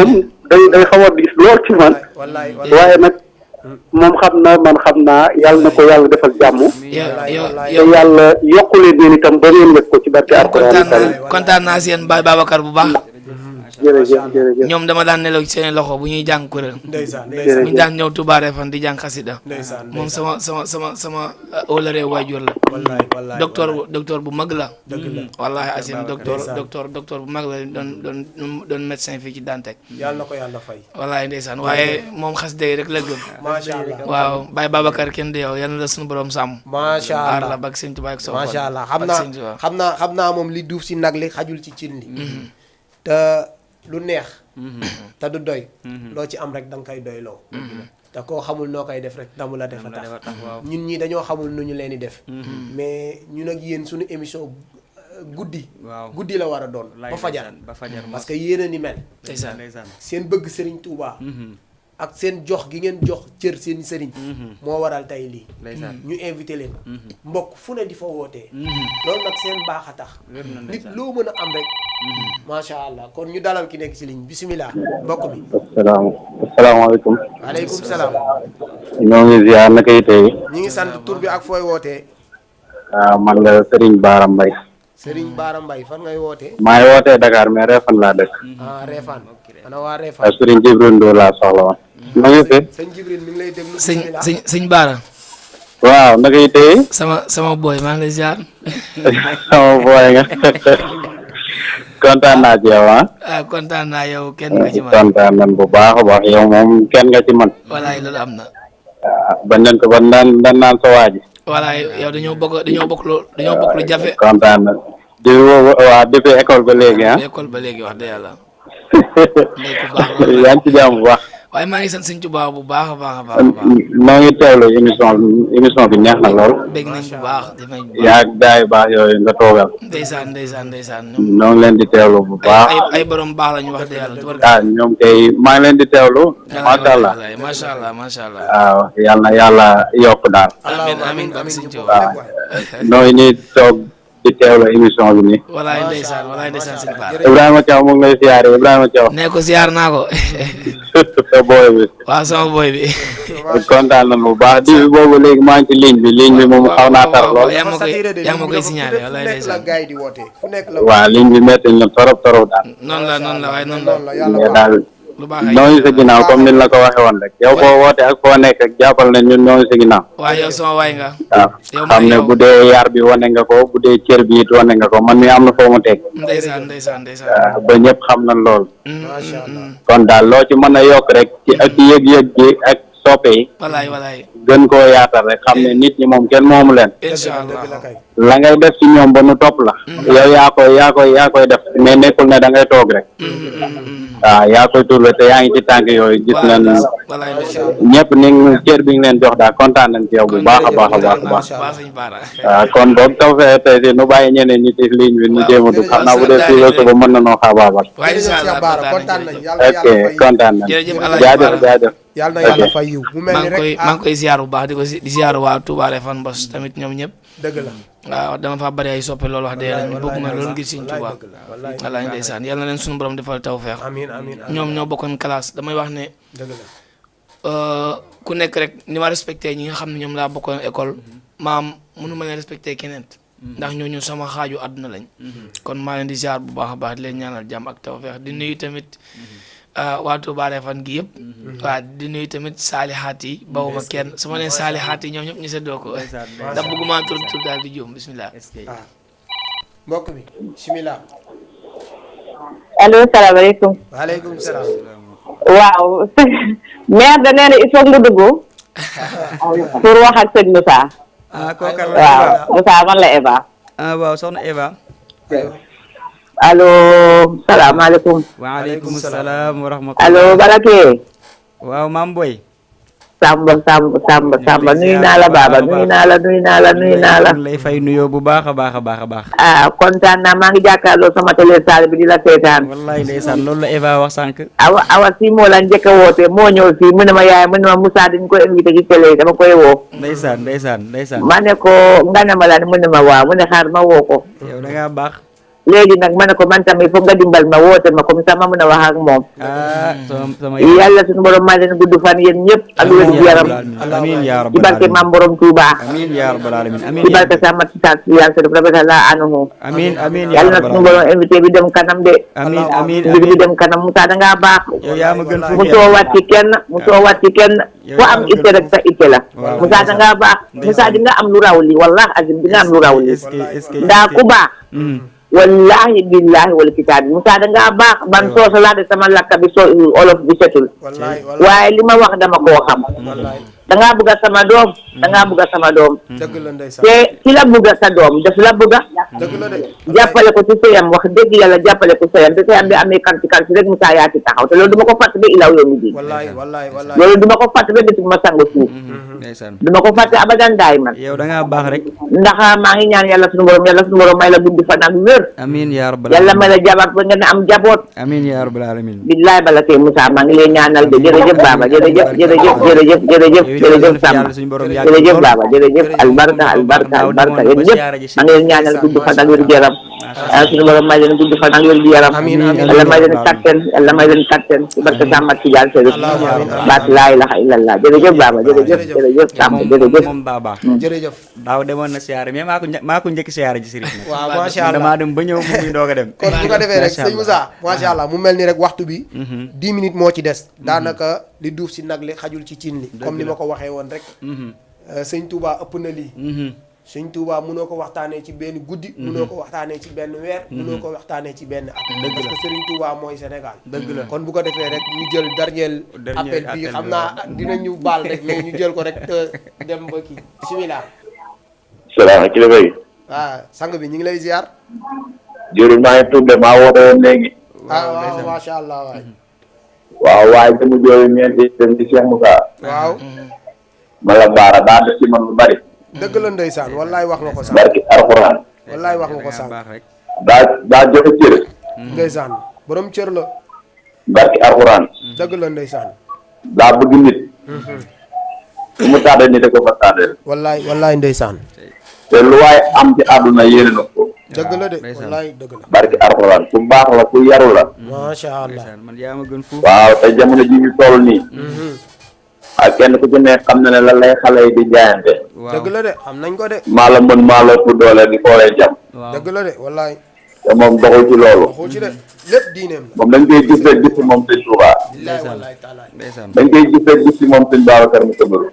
day xaw a diis lool ci man. waaye nag moom xam naa yàlla na ko yàlla defal jàmm. te yàlla yokku leen yéen itam ba ngeen yëg ko ci barke Alxuraan. kontaan naa seen Baye Babacar bu baax. jërëjëf ñoom dama daan nelaw ci seen loxo bu ñuy jàng kuréel. bu ñu daan ñëw Touba Refane di jàng xasida. moom sama wóolare waajur la. docteur bu mag la. wallahi asim docteur bu mag la doon médecin fii ci Dantec. yàlla na ko yàlla fay. wallahi ndeysaan waaye moom xasida yi rek la gëm. macha allah waaw Baye Babacar kenn de yow yal na la suñu borom sàmm. macha allah aar la bak sëñ Touba ak sow. macha allah xam naa moom li duuf si nag li xajul ci cin li. te lu neex. te du doy. loo ci am rek da nga koy doyloo. te koo xamul noo koy def rek damu la defa tax ñun ñii dañoo xamul nu ñu leen di def. mais ñun ak yéen suñu émission guddi. waaw guddi la war a doon. ba fajar parce que yéen a ni mel. seen bëgg Serigne Touba. ak seen jox gi ngeen jox cër seen sëriñ. moo waral tey lii. ñu invité leen. mbokk fu ne di fa wootee. loolu nag seen baax a tax. nit loo mën a am rek. macha allah kon ñu dalal ki nekk si ligne bisimilah mbokk mi. asalaamaaleykum. waaleykum salaam. ñoo ngi ziar naka yi tey. ñu ngi sant tur bi ak fooy wootee. waaw man la Serigne Bara Mbaye. Serigne Bara Mbaye fan ngay wootee. maa ngi wootee Dakar mais Réfane laa dëkk. Réfane ana waa Réfane. waaw Serigne Jibril Ndour laa soxla woon. na nga fi. sëñ Jibril mi ngi lay déglu. sëñ Bara. waaw naka yi tey. sama boy maa ngi lay ziar. sama boy nga. kontaan naa ci yow ah. kontaan naa yow kenn nga ci man. kontaan nañ bu baax a baax yow moom kenn nga ci man. walaay loolu am na. bañ nañ ko ba daan naan sa waa ji. walaay yow dañoo bokk lu jafe. kontaan na depuis école ba léegi ah. école ba léegi wax dëgg yàlla. yaa ngi ci jàmm bu baax. waaye maa ngi sant Sëñ Tuubaa bu baax a baax a baax. maa ngi teewlu émission bi neex na lool. bég nañ bu baax dafay bu baax. yaa daay baax yooyu nga toogal. ndeysaan. ñoo ngi leen di teewlu bu baax. ay borom baax la ñu wax dëgg yàlla. ñoom kay maa ngi leen di teewlu. macha allah. waaw yal na yàlla yokk daal. amiin bak Sëñ Tuubaa. waaw noo ngi nii toog di teewlu émission bi nii. walaay ndeysaan Sëñ Bara. Ibrahima Thiaw mu ngi lay siyaare Ibrahima Thiaw. nee ko siyaar naa ko. sa booy bi. waaw sama booy bi. kontaan nañu bu baax di boobu léegi maa ngi ci ligne bi moom xaw naa tar lool. yaa ma koy signalé walaay ndeysaan. waaw ligne bi métti na torop daal. noonu la waaye noonu la. mais daal ñoo ngi sa ginnaaw comme ni la ko waxee woon rek yow foo woote ak foo nekk ak jàppal ne ñun ñoo ngi sa ginnaaw. waaw yow sama waay nga. waaw xam ne bu dee yar bi wane nga ko bu dee cër bi it wane nga ko man mi am na foo mu teg. ndeysaan. ba ñëpp xam nañ lool. kon daal loo ci mën a yokk rek ci ak yëg-yëg gi ak soppe yi. walaay. gën koo yaatal rek xam ne nit ñi moom kenn moomu leen. inshallah la ngay def ci ñoom ba nu topp la. yow yaa koy def mais nekkul ne da ngay toog rek. waaw yaa koy turbe te yaa ngi ci tànk yooyu gis nañ ñëpp ni cër bi nga leen jox daal kontaan nañ ci yow bu baax a baax. waaw kon boog taw fee tey si nu bàyyi ñeneen ñi ci ligne bi ñu jéem a dugg xam naa bu dee fii ba suba mën na noo xaabaabal. ok kontaan nañ jaajëf. yàlla na yàlla fay yiw mu mel ni rek maa ngi koy ziar bu baax di ziar waa Touba Réfane Mbos tamit ñoom ñëpp. dëgg la waaw dama fa bari ay soppe loolu wax dëgg yàlla bëgg ma loolu ngir Sëñ Touba. wallaahi ndeysaan yàlla na leen suñu borom defal tawfeex. ñoom ñoo bokkoon classe damay wax ne. dëgg la ku nekk rek ni ma respecté ñi nga xam ne ñoom laa bokkoon école maam mënu ma leen respecté keneen. ndax ñooñu sama xaaju àdduna lañ. kon maa leen di ziar bu baax a baax di leen ñaanal jàmm ak tawfeex di nuyu tamit. waa Touba Réfane gi yëpp. waaw di nuyu tamit saalihaat yi bawuma kenn su ma nee saalihaat yi ñoom ñëpp ñu seddoo ko. ndax bëgguma tur daal di juum bisimilah. mbokk mi bisimilah. allo salaamaaleykum. waaleykum salaam. waaw maire da nee na il faut nga dugg. pour wax ak sëñ Moussa. kooku la waaw Moussa man la Eva. waaw soxna Eva. allo salaamaaleykum. waaleykum salaam wa rahmatulah. allo Barake. waaw maam Boy. Samba nuyu naa la Baba nuyu naa la. lay fay nuyoo bu baax a baax. kontaan naa maa ngi jàkkaarloo sama télé saal bi di la seetaan. wallaay ndeysaan loolu la Eva wax sànq. awa si moo la njëkk a woote moo ñëw fii mu ne ma yaay mu ne ma Moussa dañ ko invité ci télé dama koy woo. ndeysaan. ma ne ko nga ne ma la mu ne ma waaw mu ne xaar ma woo ko. yow da ngaa baax. léegi nag ma ne ko man tamit foog nga dimbal ma woote ma comme ça ma mën a wax ak moom. sama yàlla suñu borom maa leen gudd fan yéen ñëpp. ak wér gu yaram amiin yaa rabbal ci barke maam borom Touba. amiin yaa rabbal alamin amiin ci barke sama titaat yàlla sa rabata anuhu. amiin yàlla na suñu borom invité bi dem kanam de. amiin mbir bi dem kanam Moussa da ngaa baax. yow yaa ma gën fu musoo wàcc kenn ku am itte rek sa itte la. Moussa da ngaa baax Moussa di nga am lu raw li wallahi azim di nga am lu raw li ndaa ku baax. wallahi billahi wala kitaabi Moussa da ngaa baax ban soosa laa de sama lakka bi so olof bi setul waaye li ma wax dama koo xam da ngaa bëgg sama doom te ci la bëgg sa doom daf la bëgg jàppale ko ci sëyam wax dëgg yàlla jàppale ko sëyam te sëyam bi amee kanti rek Moussa yaa ci taxaw te loolu duma ko fàtte ba ilaw yow mi di loolu duma ko fàtte ba bitig ma sangu suuf duma ko fàtte abadan daay man. yow da ngaa baax rek. ndax maa ngi ñaan yàlla suñu borom may la gudd fan ak wér. amiin yaa rabbal yàlla may la jabar ba nga am jaboot. amiin yaa rabbal alamin. billaay bala tey Moussa maa ngi lay ñaanal de jërëjëf Baba jërëjëf Samba jërëjëf Baba jërëjëf albarka yéen ñëpp maa ngi leen ñaanal gudd fan ak wér gu yaram suñu borom may leen gudd fan ak wér gu yaram yàlla may leen kattan ci barke Samba Tidiane Serif baat laa ilaha illallah jërëjëf Baba jërëjëf Samba jërëjëf moom daa baax jërëjëf daaw demoon na siyaare mais maa ko njëkk siyaare ji Serif nag waaw macha allah damaa dem ba ñëw mu muy doog a dem kon bu ko defee rek sëñ Moussa macha allah mu mel ni rek waxtu bi 10 minutes moo ci des daanaka li duuf si nag li xajul ci cin li comme ni ma ko waxee woon rek sëñ Touba ëpp na lii sëñ Touba mënoo ko waxtaanee ci benn guddi mënoo ko waxtaanee ci benn weer mënoo ko waxtaanee ci benn at parce que Serigne Touba mooy Sénégal dëgg la kon bu ko defee rek ñu jël dernier appel bi xam naa dinañu baal rek mais ñu jël ko rek te dem ba kii bismillah salaamaaleykum kilifa yi waaw sang bi ñu ngi lay ziar jërëjëf maa ngi tudd maa woote woon léegi waaw macha allah waay waaw waaye dama jooyu ñeenti dem ci Cheikh Moussa waaw ma la baara daa def ci man lu bari dëgg la ndeysaan wallaay wax nga ko sànq barki alxuraan wallaay wax nga ko sànq daa joxe cër ndeysaan borom cër la barki alxuraan dëgg la ndeysaan daa bëgg nit su mu tàddee nit da ko fa tàddee wallaay ndeysaan te lu waaye am ci àdduna yéene na ko dëgg la de wallaay dëgg la barki alxuraan ku baax la ku yaru la macha allah man yaa ma gën fuuf waaw te jamono ji ñu toll nii ak kenn ku ci nekk xam na ne lan lay xale yi di jaayante dëgg la de xam nañ ko de maa la mën maa la ëpp doole di xoolee jam dëgg la de wallaay te moom doxul ci loolu doxul ci de lépp diineem moom dañ koy gis rek gis ci moom sëñ Touba wallaay taala dañ koy gis rek gis ci moom sëñ Babacar mu tëbaru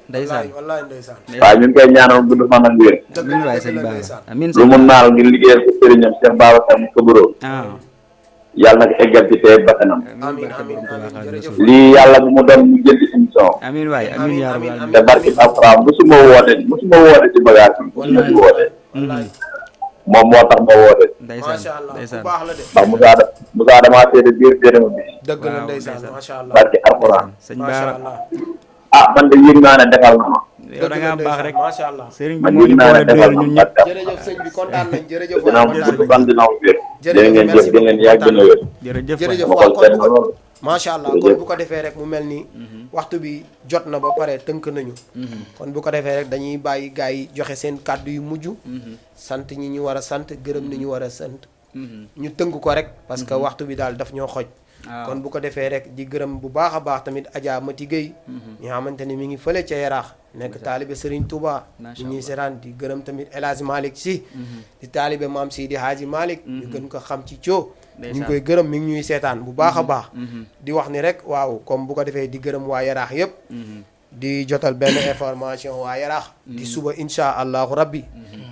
wallaay ndeysaan waaw ñu ngi koy ñaanal gudd fan ak wér amiin waay sëñ Ba amiin lu mu naal ngir liggéeyal ko sëriñam Cheikh Babacar mu tëbaru yàlla nag eggal ci tey bakkanam amiin jërëjëf lii yàlla bu mu doon mu jël ci émission amiin waay amiin yaa rabbal te barki alxuraan musuma woote ci bagage bi musuma ci woote moom moo tax ma woote macha allah bu baax la de ndax Moussa damaa seede biir ma bi dëgg la ndeysaan macha allah barki alxuraan sëñ Baara man de yëg naa ne defal na ma yow da ngaa baax rek macha allah sëriñ bi moo ñu boole doyal ñun ñëpp jërëjëf sëñ bi kontaan nañ jërëjëf dina am gudd fan dina am wér jërë ngeen jëf di ngeen yàgg na wér jërëjëf waaw kon bu ko macha allah kon bu ko defee rek mu mel ni waxtu bi jot na ba pare tënk nañu kon bu ko defee rek dañuy bàyyi gars yi joxe seen kàddu yu mujj sant ñi ñu war a sant gërëm ni ñu war a sant ñu tënk ko rek parce que waxtu bi daal daf ñoo xoj kon bu ko defee rek di gërëm bu baax a baax tamit Adja Mati Gueye ñi nga xamante ni mi ngi fële ca Yaraax nekk taalibe Serigne Touba ñi ñuy seetaan di gërëm tamit El Hadji Malick Sy di taalibe Maam Seydi Hadji Malick ñu gën ko xam ci coo ñu ngi koy gërëm mi ngi ñuy seetaan bu baax a baax di wax ni rek waaw comme bu ko defee di gërëm waa Yaraax yëpp di jotal benn information waa Yaraax di suba insha allahu rabbi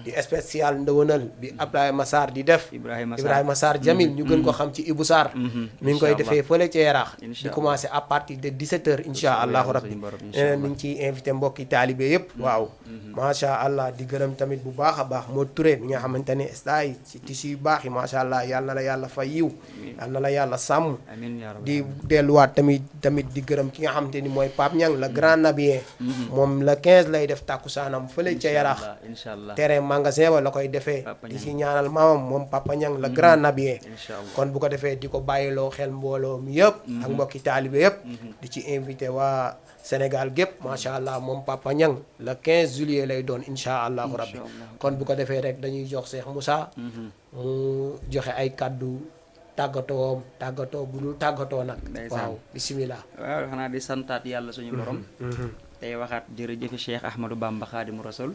di spécial ndëwënal bi Ibrahima Sarr di def Ibrahima Sarr Jamil ñu gën ko xam ci Ibou Sarr mi ngi koy defee fële ca Yaraax di commencé à partir de 17h insha allahu rabbi neneen mi ngi ciy invité mbokki taalibe yëpp waaw macha allah di gërëm tamit bu baax a baax moo Touré mi nga xamante ne staay ci tissu yu baax yi macha allah yàlla na la yàlla fay yiw yàlla na la yàlla sàmm di delluwaat tamit di gërëm ki nga xamante ni mooy Pape Niang la grand nabiyen moom la 15 lay def tàkkusaanam fële ca Yaraax terrain magasin ba la koy defee di ci ñaanal maamam moom Papa Niang la grand nabiyen kon bu ko defee di ko bàyyiloo xel mbooloo mi yëpp ak mbokki taalibe yëpp di ci invité waa Sénégal gépp macha allah moom Papa Niang le 15 juillet lay doon insha allahu rabbi kon bu ko defee rek dañuy jox Cheikh Moussa mu joxe ay kaddu tàggatoo bu dul tàggatoo nag waaw bismillah waaw xanaa di santaat yàlla suñu borom tey waxaat jërëjëf Cheikh Ahmadou Bamba Khadimu Rasul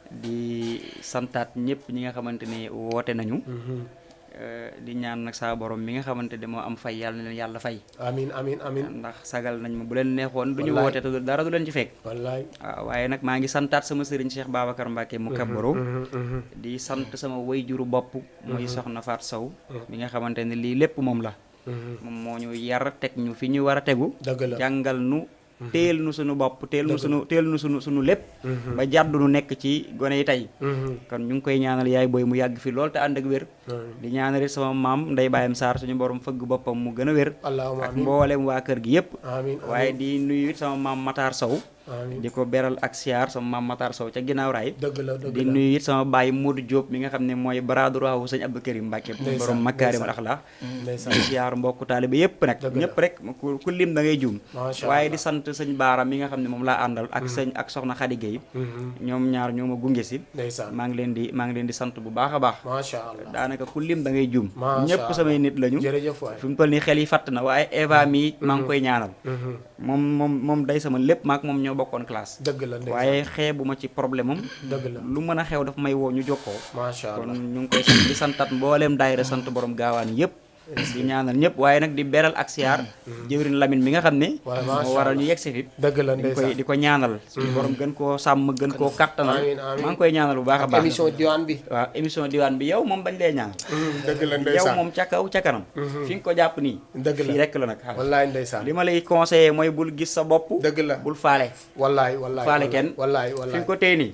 di santaat ñëpp ñi nga xamante ne woote nañu di ñaan nag saa borom mi nga xamante ne moo am fay yàlla na leen yàlla fay amiin amiin amiin ndax sagal nañ ma bu leen neexoon du ñu woote te dara du leen ci fekk wallaay waaw waaye nag maa ngi santaat sama sëriñ Cheikh Babacar Mbacke mu kabbaro di sant sama wayjuru bopp muy soxna Faat Sow mi nga xamante ne lii lépp moom la moom moo ñu yar teg ñu fi ñu war a tegu jàngal nu teel nu suñu bopp teel nu suñu lépp ba jàddu nu nekk ci gone yi tey kon ñu ngi koy ñaanal yaay booy mu yàgg fi lool te ànd ak wér di ñaanal sama maam Ndey Baayam Sarr suñu borom fëgg boppam mu gën a wér ak mboolem waa kër gi yëpp waaye di nuyu sama maam Matar Sow di ko beral ak siyaar sama maam Matar Sow ca ginnaaw raay dëgg di nuyu it sama baay Modou Diop mi nga xam ne mooy baraaduraawu sëñ Abdou Karim Mbacke borom makaarimul axlaax di siyaar mbokku taalibe yëpp nag ñëpp rek ku lim da ngay juum waaye di sant sëñ Baara mi nga xam ne moom laa àndal ak soxna Khady Gueye ñoom ñaar ñoo ma gunge si maa ngi leen di sant bu baax a baax daanaka ku lim da ngay juum ñëpp samay nit lañu fi mu toll nii xel yi fàtt na waaye Eva mi maa ngi koy ñaanal moom day sama lépp maak moom ñoo bokkoon classe waaye xeebu ma ci problème am lu mën a xew daf may woo ñu jokkoo kon ñu ngi koy sant di santat mbooleem daayira sant borom gaawaan yëpp di ñaanal ñëpp waaye nag di beral ak siyaar jëwrin Lamine mi nga xam ne moo waral ñu yegg si fi di ko ñaanal suñu borom gën koo sàmm gën koo kattanal maa ngi koy ñaanal bu baax a baax émission diwaan bi yow moom bañ lay ñaanal yow moom ca kaw ca kanam fi nga ko jàpp nii fii rekk la nag wallaay ndeysaan li ma lay conseillé mooy bul gis sa bopp bul faale faale kenn fi nga ko téye nii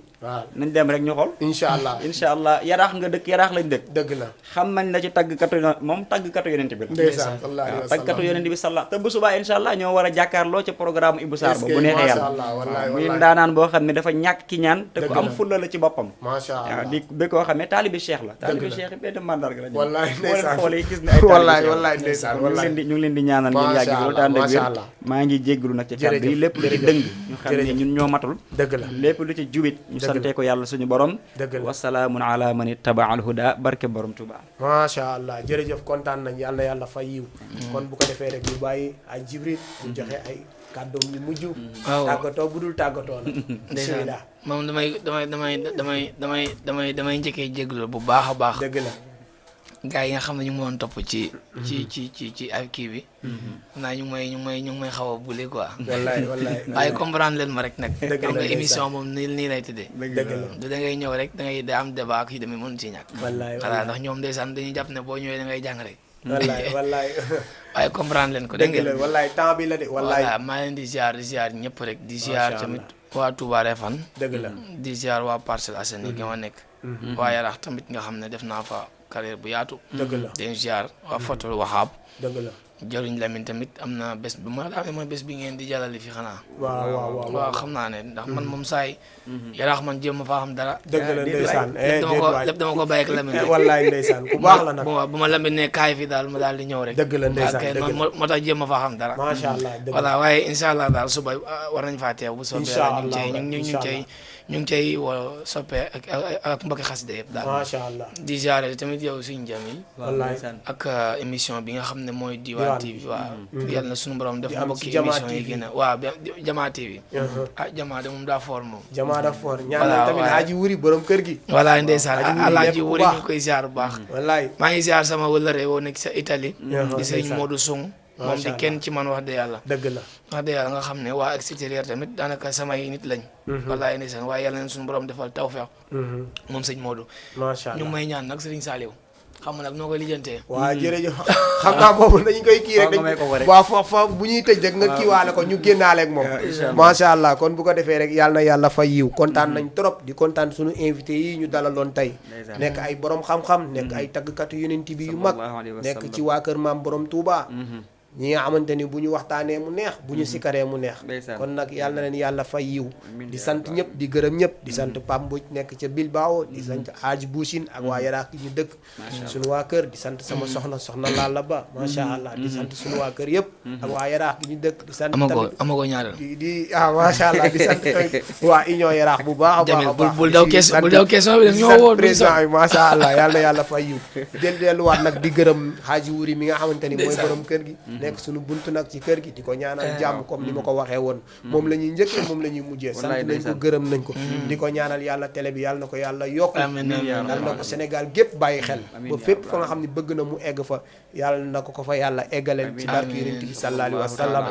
nañ dem rek ñu xool incha allah yaraax nga dëkk yaraax lañ dëkk xam nañ la ci tàggkatu moom tàggkatu yonent bi la tàggkatu yonent bi salla te bu subaa incha allah ñoo war a jàkkaarloo ci programme Ibou Sarr ba bu neexee yàlla muy ndaanaan boo xam ne dafa ñàkk ki ñaan te ku am fulla la ci boppam waaw di ba koo xam ne taalibi cheikh la taalibi cheikh yi benn mandarga la ñu boo leen xoolee gis ne ay taalibi cheikh ñu ngi leen di ñaanal ngeen yàgg loolu tànd ak wér maa ngi jégglu nag ci kàddu yi lépp lu ci dëng ñu xam ne ñun ñoo matul lépp lu ci jubit ñu sante ko yàlla suñu borom wasalaamun ala man ittaba al huda barke borom Touba macha allah jërëjëf kontaan nañ yàlla fay yiw kon bu ko defee rek ñu bàyyi ay Jibril ñu joxe ay kàddoom ñu mujj tàggatoo bu dul tàggatoo la bismillah moom damay njëkkee jégalu bu baax a baax dëgg la gaa yi nga xam ne ñu ngi doon topp ci ay kii bi xam naa ñu ngi may xaw a buli quoi wallaay waaye comprendre leen ma rek nag xam nga émission moom nii lay tëddee du da ngay ñëw rek da am débat ak yu demee mënu ci ñàkk xanaa ndax ñoom ndeysaan dañuy jàpp ne boo ñëwee da ngay jàng rek wallaay waaye comprendre leen ko dégg ngeen wallaay temps bi la de wallaay maa leen di ziar ñëpp rek di ziar tamit waa Touba Refane dëgg la di ziar waa Parcelles Assainies gi ma nekk waa Yarax tamit nga xam ne def naa fa carrière bu yaatu dëgg la den ziar waa Fatul Wahab dëgg la jëriñ Lamine tamit am na bés bu ma daa mooy bés bi ngeen di jàllale fi xanaa waaw xam naa ne ndax man moom saay Yaraax man jéem ma faa xam dara dëgg la ndeysaan lépp dama ko bàyyi ak Lamine wallaay ndeysaan ku baax la nag bu ma Lamine ne kaay fi daal ma daal di ñëw rek dëgg la ndeysaan moo tax jéem ma faa xam dara macha allah voilà waaye incha allah daal suba war nañ faa teew bu soobee yàlla ñu ngi cay woo soppee ak mbokki xasida yëpp daal macha allah di ziare tamit yow suñu Jamil wallaay ak émission bi nga xam ne mooy Diwane TV waaw yàlla na suñu borom def mbokki émission yi gën a waaw Jamaa TV Jamaa de moom daa foor moom Jamaa daa foor ñaanal tamit Aji Wuri borom kër gi voilà ndeysaan Alaaji Wuri ñu ngi koy ziar bu baax wallaay maa ngi ziar sama wëllëre woo nekk sa Italie di sëñ Modou Sung moom di kenn ci man wax dëgg yàlla dëgg la wax dëgg yàlla nga xam ne waa extérieur tamit daanaka samay nit lañ wallaay ndeysaan waaye yàlla na suñu borom defal tawfeex moom sëñ Modou macha allah ñu may ñaan nag Serigne Saliou xam nga nag noo koy lijjantee waaw jërëjëf xam naa boobu dañu koy kii rek waaw fa bu ñuy tëj rek nga kiiwaale ko ñu génnaale ak moom macha allah kon bu ko defee rek yàlla na yàlla fay yiw kontaan nañ trop di kontaan suñu invité yi ñu dalaloon tey nekk ay borom xam-xam nekk ay taggkatu yonent bi yu mag nekk ci waa kër maam borom Touba ñi nga xamante ni bu ñu waxtaanee mu neex bu ñu sikaree mu neex kon nag yàlla na leen yàlla fay yiw di sant ñëpp di gërëm ñëpp di sant Pape Mbodj nekk ca Bilbao di sant Hadj Boussine ak waa Yaraax gi ñu dëkk suñu waa kër di sant sama soxna Lalla Ba macha allah di sant suñu waa kër yëpp ak waa Yaraax gi ñu dëkk di sant tamit amago ñaareel di macha allah di sant tamit waa Union Yaraax bu baax a baax bul daw question bi ñoo woo président bi macha allah yàlla na yàlla fay yiw delluwaat nag di gërëm Hadj Wuri mi nga xamante ni mooy borom kër gi nekk suñu buntu nag ci kër gi di ko ñaanal jàmm comme ni ma ko waxee woon moom la ñuy njëkkee moom la ñuy mujjee sant nañ ko gërëm nañ ko di ko ñaanal yàlla télé bi yàlla na ko yàlla yokk yàlla na ko Sénégal gépp bàyyi xel ba fépp fa nga xam ne bëgg na mu egg fa yàlla na ko fa yàlla eggaleel ci barke Yonent bi sallallahu alayhi wa sallam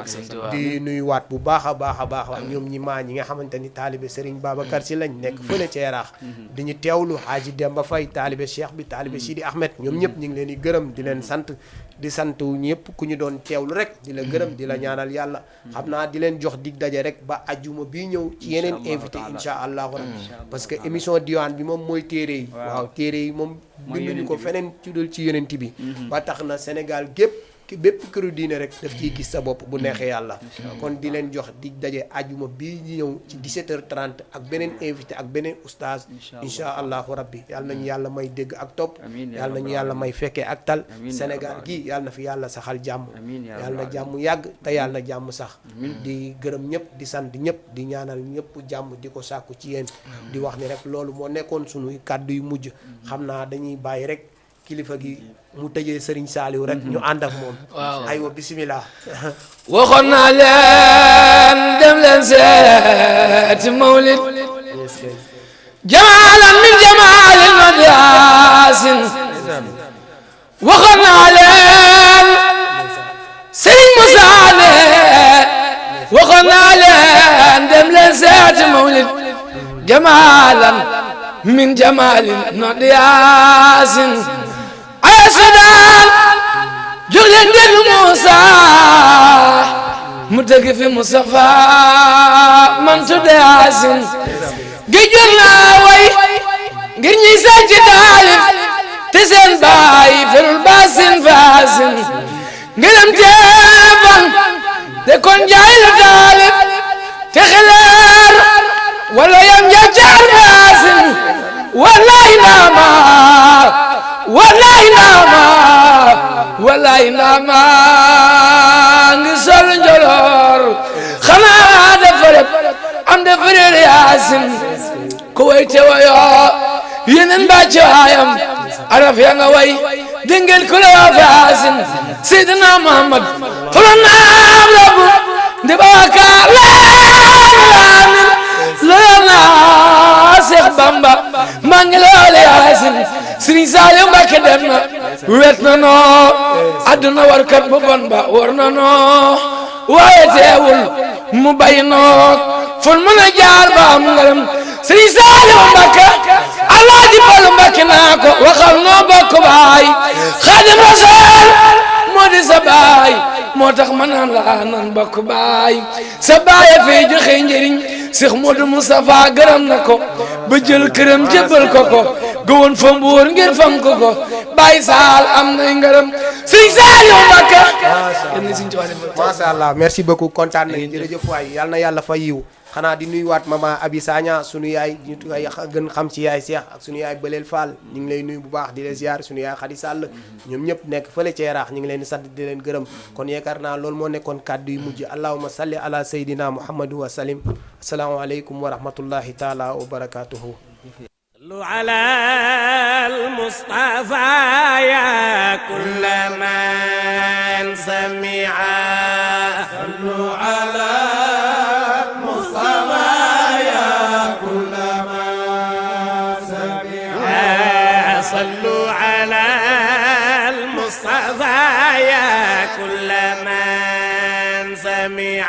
di nuyuwaat bu baax a baax a baax wax ñoom ñi ñi nga xamante ni taalibe Serigne Babacar Sy lañ nekk fële ca Yaraax di ñu teewlu Hadji Demba Faye taalibe Cheikh bi taalibe Sidi Ahmed ñoom ñëpp ñu ngi leen di gërëm di leen sant di sant ñëpp ku ñu doon teewlu rek di la gërëm di la ñaanal yàlla xam naa di leen jox dig daje rek ba ajjuma bii ñëw ci yeneen invité insha allahu rabbi parce que émission diwaan bi moom mooy téere yi waaw téere yi moom binduñu ko feneen ci dul ci yonent bi ba tax na Sénégal gépp bépp këru diine rek daf ciy gis sa bopp bu neexee yàlla. kon di leen jox di daje ajuma bii di ñëw ci 17h30 ak beneen invité ak beneen oustaz incha allahu rabbi yàlla nañu yàlla may dégg ak topp yàlla nañu yàlla may fekkee ak tal Sénégal gi yàlla na fi yàlla saxal jàmm yàlla na jàmm yàgg te yàlla na jàmm sax di gërëm ñëpp di sant ñëpp di ñaanal ñëpp jàmm di ko sàkku ci yéen di wax ni rek loolu moo nekkoon sunuy kàddu yu mujj xam naa dañuy bàyyi rek kilifa gi mu tëjee Serigne Saliou rek ñu ànd ak moom aywa bismillah waxoon naa leen dem leen seeti mawlid jamaalan min jamaalin madiyaasin waxoon naa leen Serigne Moussa ne waxoon naa leen dem leen seeti mawlid jamaalan min jamaalin madiyaasin ay Sudaan jóg leen déglu Moussa mu tëgg fi Moustapha man tudde Yaasin gi jur naa way ngir ñi sañ ci taalif te seen baay ferul baasin faasin ngiram teefan te kon jaay la taalif te xeleer wala yam njaccaar baasin wallahi naama wallahi naama wallahi naama ngi sol njoloor xanaa dafa rep am dafa réer Yaasin ko way te wayoo yeneen bàcc waayam araf ya nga way dingel ku la Yaasin Seydina Muhammad folo naam rabu ndi baakaar laamin loyo naa Seex Bamba maa ngi loole Yaasin Sëriñ Saaliw Mbàkke dem na wet na noo adduna war kat bu bon ba war na noo waaye teewul mu bay noo fun mën a jaar ba am ngaram Sëriñ Saaliw Mbàkke Alaaji Fallu Mbàkke naa ko waxal noo bokk baay Xaadim Rasuul moo di sa baay moo tax ma naan la nan bokk baay sa baay a fay joxe njëriñ Seex Moodu Mustafa gërëm na ko ba jël këram jébbal ko ko gëwoon fa Mbuur ngir fam ko ko Baay Saal am nay ngërëm Sëriñ Saaliw Mbàkke masha Allah merci beaucoup kontaan nañ jërëjëf waay yàlla na yàlla fa yiw xanaa di nuyuwaat mama Abi Sagna sunu yaay ñu gën xam ci yaay Cheikh ak sunu yaay Beleel Fall ñu ngi lay nuyu bu baax di leen ziar sunu yaay Khady Sall ñoom ñëpp nekk fële ci Yaraax ñu ngi leen di sant di leen gërëm kon yaakaar naa loolu moo nekkoon kàddu yu mujj allahumma salli ala sayyidina muhammadu wa salim assalaamu aleykum wa rahmatullahi taala wa barakatuhu صلوا على المصطفى يا كل من سمع صلوا على المصطفى يا كل من سمع صلوا على المصطفى يا كل من سمع